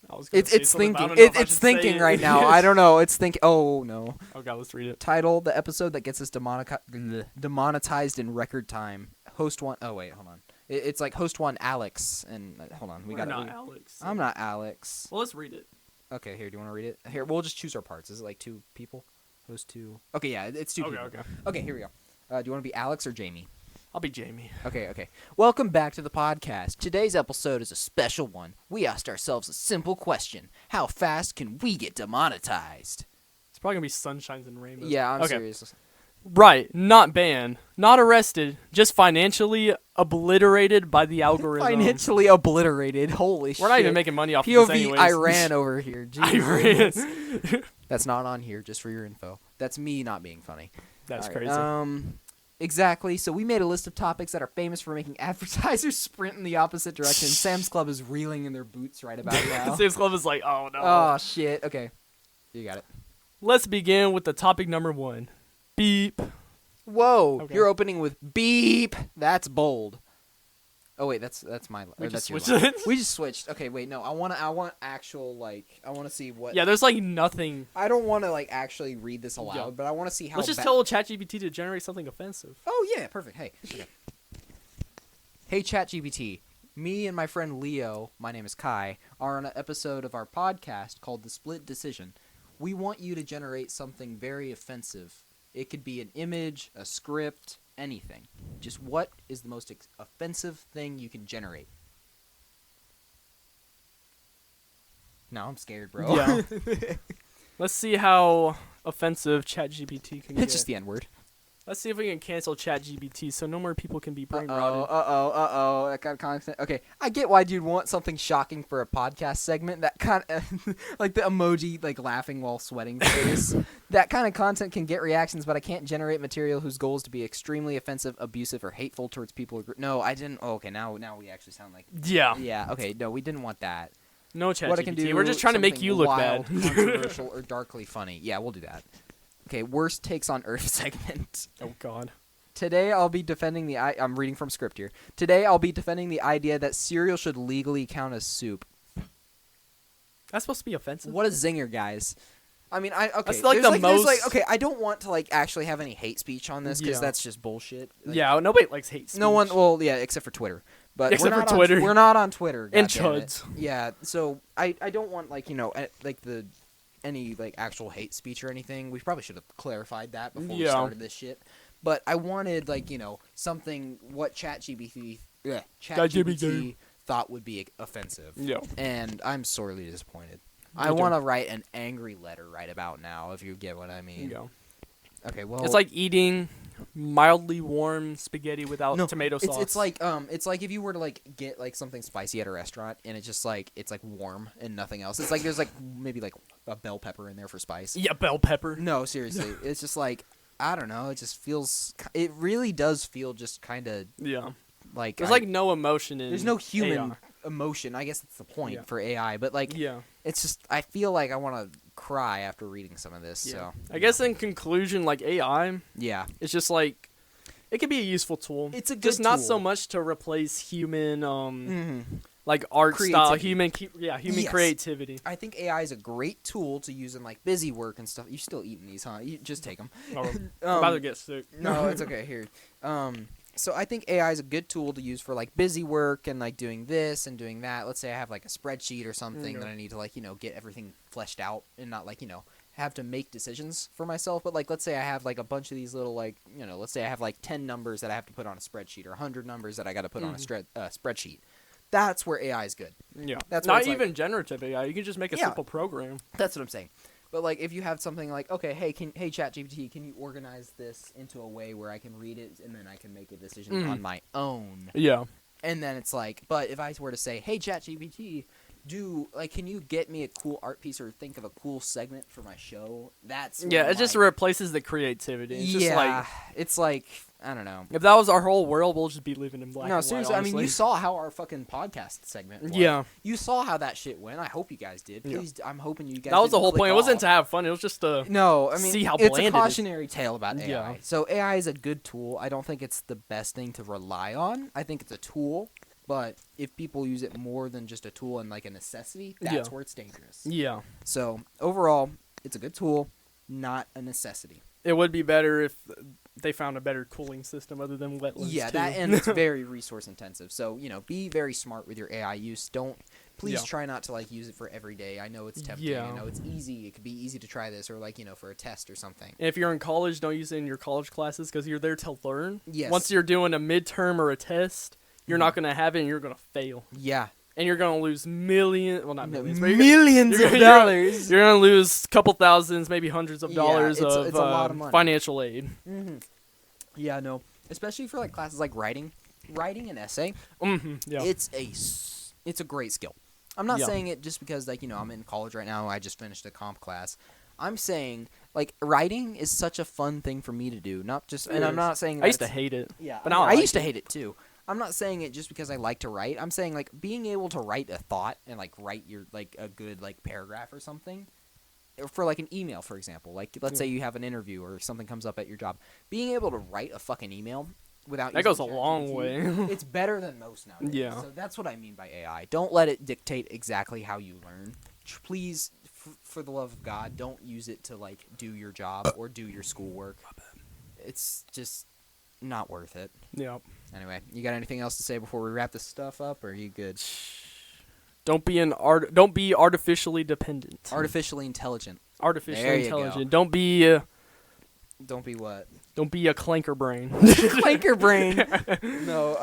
I was gonna say It's something, but I thinking. don't know if I It's should say thinking it. right now. I don't know. It's thinking. Oh no. Oh god, let's read it. Title: the episode that gets us demonetized in record time. Host one. Oh wait, hold on. It's like host one, Alex, and hold on. We're got not Alex. I'm not Alex. Well, let's read it. Okay, here. Do you want to read it? Here, we'll just choose our parts. Is it like two people? Host two. Okay, yeah, it's two people. Okay. Okay, here we go. Do you want to be Alex or Jamie? I'll be Jamie. Okay. Welcome back to the podcast. Today's episode is a special one. We asked ourselves a simple question: how fast can we get demonetized? It's probably gonna be sunshines and rainbows. Yeah, I'm okay. serious. Right, not banned, not arrested, just financially obliterated by the algorithm. Financially obliterated. Holy shit. We're not even making money off of this POV anyways. Iran over here. Iran. Jesus. That's not on here, just for your info. That's me not being funny. That's All right, crazy. Exactly. So we made a list of topics that are famous for making advertisers sprint in the opposite direction. Sam's Club is reeling in their boots right about now. Sam's Club is like, oh no. Oh shit. Okay, you got it. Let's begin with the topic number 1. Beep. Whoa, Okay. you're opening with beep. That's bold. Oh wait, that's my. We that's just your switched line. it. We just switched. Okay, wait, no. I want actual like. I want to see what. Yeah, there's like nothing. I don't want to like actually read this aloud, Yeah. but I want to see how. Let's just tell ChatGPT to generate something offensive. Oh yeah, perfect. Hey. Okay. Hey ChatGPT. Me and my friend Leo, my name is Kai, are on an episode of our podcast called The Split Decision. We want you to generate something very offensive. It could be an image, a script, anything. Just what is the most offensive thing you can generate? Now I'm scared, bro. Yeah. Let's see how offensive ChatGPT can get. It's just the N-word. Let's see if we can cancel ChatGPT so no more people can be brain Uh-oh, rotted. uh-oh. That kind of content. Okay, I get why you'd want something shocking for a podcast segment. That kind of, like the emoji, like laughing while sweating face. That kind of content can get reactions, but I can't generate material whose goal is to be extremely offensive, abusive, or hateful towards people. No, I didn't. Oh, okay, now we actually sound like. Yeah. Yeah. Okay. No, we didn't want that. No What I can ChatGPT. do? We're just trying to make something you look wild, bad. controversial, or darkly funny. Yeah, we'll do that. Okay, worst takes on Earth segment. Oh God. Today I'll be defending the I'm reading from script here. Today I'll be defending the idea that cereal should legally count as soup. That's supposed to be offensive. What a zinger, guys. I mean, okay. That's like there's the most. there's okay, I don't want to like actually have any hate speech on this because Yeah. that's just bullshit. Like, Yeah, nobody likes hate speech. no one. Well, yeah, except for Twitter. But Except we're not for Twitter. we're not on Twitter. And goddammit. chuds. Yeah. So I don't want like like the any like actual hate speech or anything. We probably should have clarified that before we Yeah. started this shit. But I wanted like something what ChatGPT thought would be offensive. Yeah. And I'm sorely disappointed. Me I too. want to write an angry letter right about now, if you get what I mean. Yeah. Okay, well, It's like eating mildly warm spaghetti without no, tomato sauce. It's like if you were to like get like something spicy at a restaurant and it's just like it's like warm and nothing else. It's like there's like maybe like a bell pepper in there for spice. Yeah, bell pepper. No, seriously, it's just like I don't know. It just feels. It really does feel just kind of Yeah. like There's like no emotion in there's no human AI. emotion. I guess that's the point Yeah. for AI. But like Yeah. it's just I feel like I want to cry after reading some of this. Yeah. So I guess in conclusion, like AI, yeah, it's just like it could be a useful tool. it's a good just not tool. so much to replace human Mhm. like art style, Creativity. human Yes. creativity. I think AI is a great tool to use in like busy work and stuff. You still eating these, huh? You just take them. Oh, I'm about to get sick. No, it's okay. Here. So I think AI is a good tool to use for like busy work and like doing this and doing that. Let's say I have like a spreadsheet or something Yeah. that I need to like get everything fleshed out and not like have to make decisions for myself. But like let's say I have like a bunch of these little like let's say I have like 10 numbers that I have to put on a spreadsheet or 100 numbers that I got to put on a spreadsheet. That's where AI is good. Yeah. That's what not it's like. even generative AI. You can just make a Yeah. simple program. That's what I'm saying. But like if you have something like, okay, hey ChatGPT, can you organize this into a way where I can read it and then I can make a decision on my own? Yeah. And then it's like, but if I were to say, hey ChatGPT, can you get me a cool art piece or think of a cool segment for my show? That's Yeah, where it just my- replaces the creativity. It's just like it's like I don't know. if that was our whole world, we'll just be living in black and No, white, seriously. I mean, honestly. you saw how our fucking podcast segment was. Yeah. You saw how that shit went. I hope you guys did. Yeah. Please, I'm hoping you guys. That was the didn't whole click point. It wasn't off. to have fun. It was just to No, I mean, see how it's bland a it is. cautionary tale about AI. Yeah. So AI is a good tool. I don't think it's the best thing to rely on. I think it's a tool, but if people use it more than just a tool and like a necessity, that's Yeah. where it's dangerous. Yeah. So overall, it's a good tool, not a necessity. It would be better if they found a better cooling system other than wetlands. Yeah, too. that and it's very resource intensive. So be very smart with your AI use. Please Yeah. try not to like use it for every day. I know it's tempting. Yeah. I know it's easy. It could be easy to try this or like for a test or something. And if you're in college, don't use it in your college classes because you're there to learn. Yes. Once you're doing a midterm or a test, you're not going to have it and you're going to fail. Yeah. And you're going to lose not millions, but Millions you're of gonna- dollars. You're going to lose a couple thousands, maybe hundreds of Yeah, dollars it's of a lot of money. financial aid. Mm-hmm. Yeah, no. Especially for like classes like writing an essay. Yeah. It's a great skill. I'm not Yeah. saying it just because like I'm in college right now. I just finished a comp class. I'm saying like writing is such a fun thing for me to do. Not just, and I'm not saying I used to that's- hate it. Yeah, but now I I used to like hate it too. I'm not saying it just because I like to write. I'm saying like being able to write a thought and like write your like a good like paragraph or something for like an email, for example. Like let's say you have an interview or something comes up at your job. Being able to write a fucking email without That using goes a long ChatGPT, way. it's better than most nowadays. Yeah. So that's what I mean by AI. Don't let it dictate exactly how you learn. Please, for the love of God, don't use it to like do your job or do your schoolwork. It's just not worth it. Yeah. Anyway, you got anything else to say before we wrap this stuff up, or are you good? Don't be artificially dependent. Artificially intelligent. Artificially There you intelligent. go. Don't be Don't be what? don't be a clanker brain. Clanker brain. No.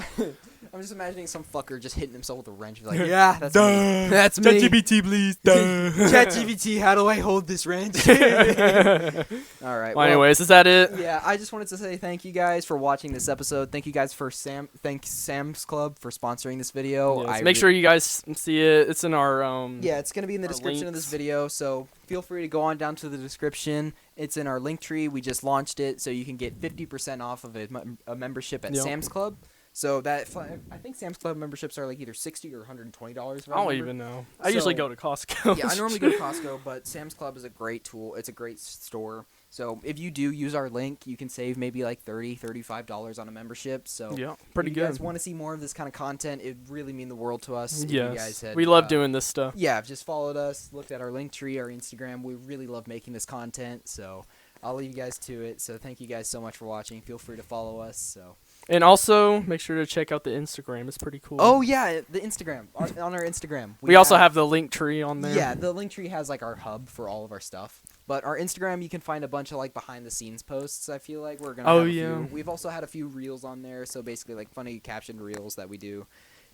I'm just imagining some fucker just hitting himself with a wrench. Like, yeah, that's me. Duh. That's me. ChatGPT, please. Duh. ChatGPT, how do I hold this wrench? All right. Well, anyways, is that it? Yeah, I just wanted to say thank you guys for watching this episode. Thank you guys for Thanks Sam's Club for sponsoring this video. Yes, make sure you guys see it. It's in our yeah, it's gonna be in the our description of this links. video. So feel free to go on down to the description. It's in our link tree. We just launched it, so you can get 50% off of a membership at Yep. Sam's Club. So that I think Sam's Club memberships are like either $60 or $120. I don't even know. I usually go to Costco. Yeah, I normally go to Costco, but Sam's Club is a great tool. It's a great store. So if you do use our link, you can save maybe like $30, $35 on a membership. So Yeah, pretty if you good. guys want to see more of this kind of content, it would really mean the world to us. If you Yes, guys had, we love doing this stuff. Yeah, just followed us, looked at our link tree, our Instagram. We really love making this content. So I'll leave you guys to it. So thank you guys so much for watching. Feel free to follow us. So. And also, make sure to check out the Instagram. It's pretty cool. Oh yeah, the Instagram on our Instagram. We also have the link tree on there. Yeah, the link tree has like our hub for all of our stuff. But our Instagram, you can find a bunch of like behind the scenes posts. I feel like we're gonna. Oh, have a yeah. few. We've also had a few reels on there. So basically, like funny captioned reels that we do.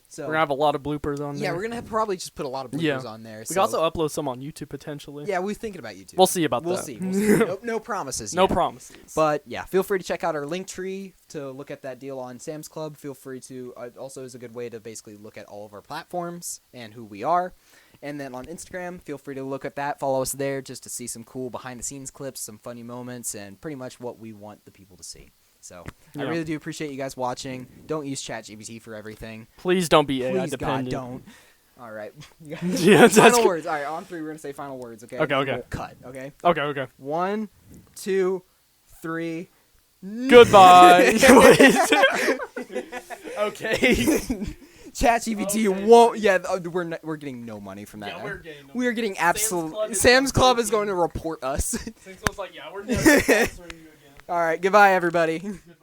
So We're gonna have a lot of bloopers on there. yeah, we're gonna probably just put a lot of bloopers on there. We can also upload some on YouTube potentially. yeah, we're thinking about YouTube. We'll see about We'll that. see. We'll see. No promises. No yet. promises. But yeah, feel free to check out our link tree to look at that deal on Sam's Club. Feel free to also is a good way to basically look at all of our platforms and who we are. And then on Instagram, feel free to look at that. Follow us there just to see some cool behind the scenes clips, some funny moments, and pretty much what we want the people to see. So I Yeah. really do appreciate you guys watching. Don't use ChatGPT for everything. Please don't be AI Please, God, dependent. don't. All right. Yeah, that's Final good. words. All right, on three, we're going to say final words, okay? Okay, okay. We'll cut, okay? Okay. 1, 2, 3. Goodbye. Okay. ChatGPT Okay, won't. Yeah, we're getting no money from that. Yeah, now. we're getting no We are getting Club absolute. is Sam's gonna Club vote is going to you. report us. Since I was like, yeah, we're never sponsoring you again. All right, goodbye, everybody. Goodbye.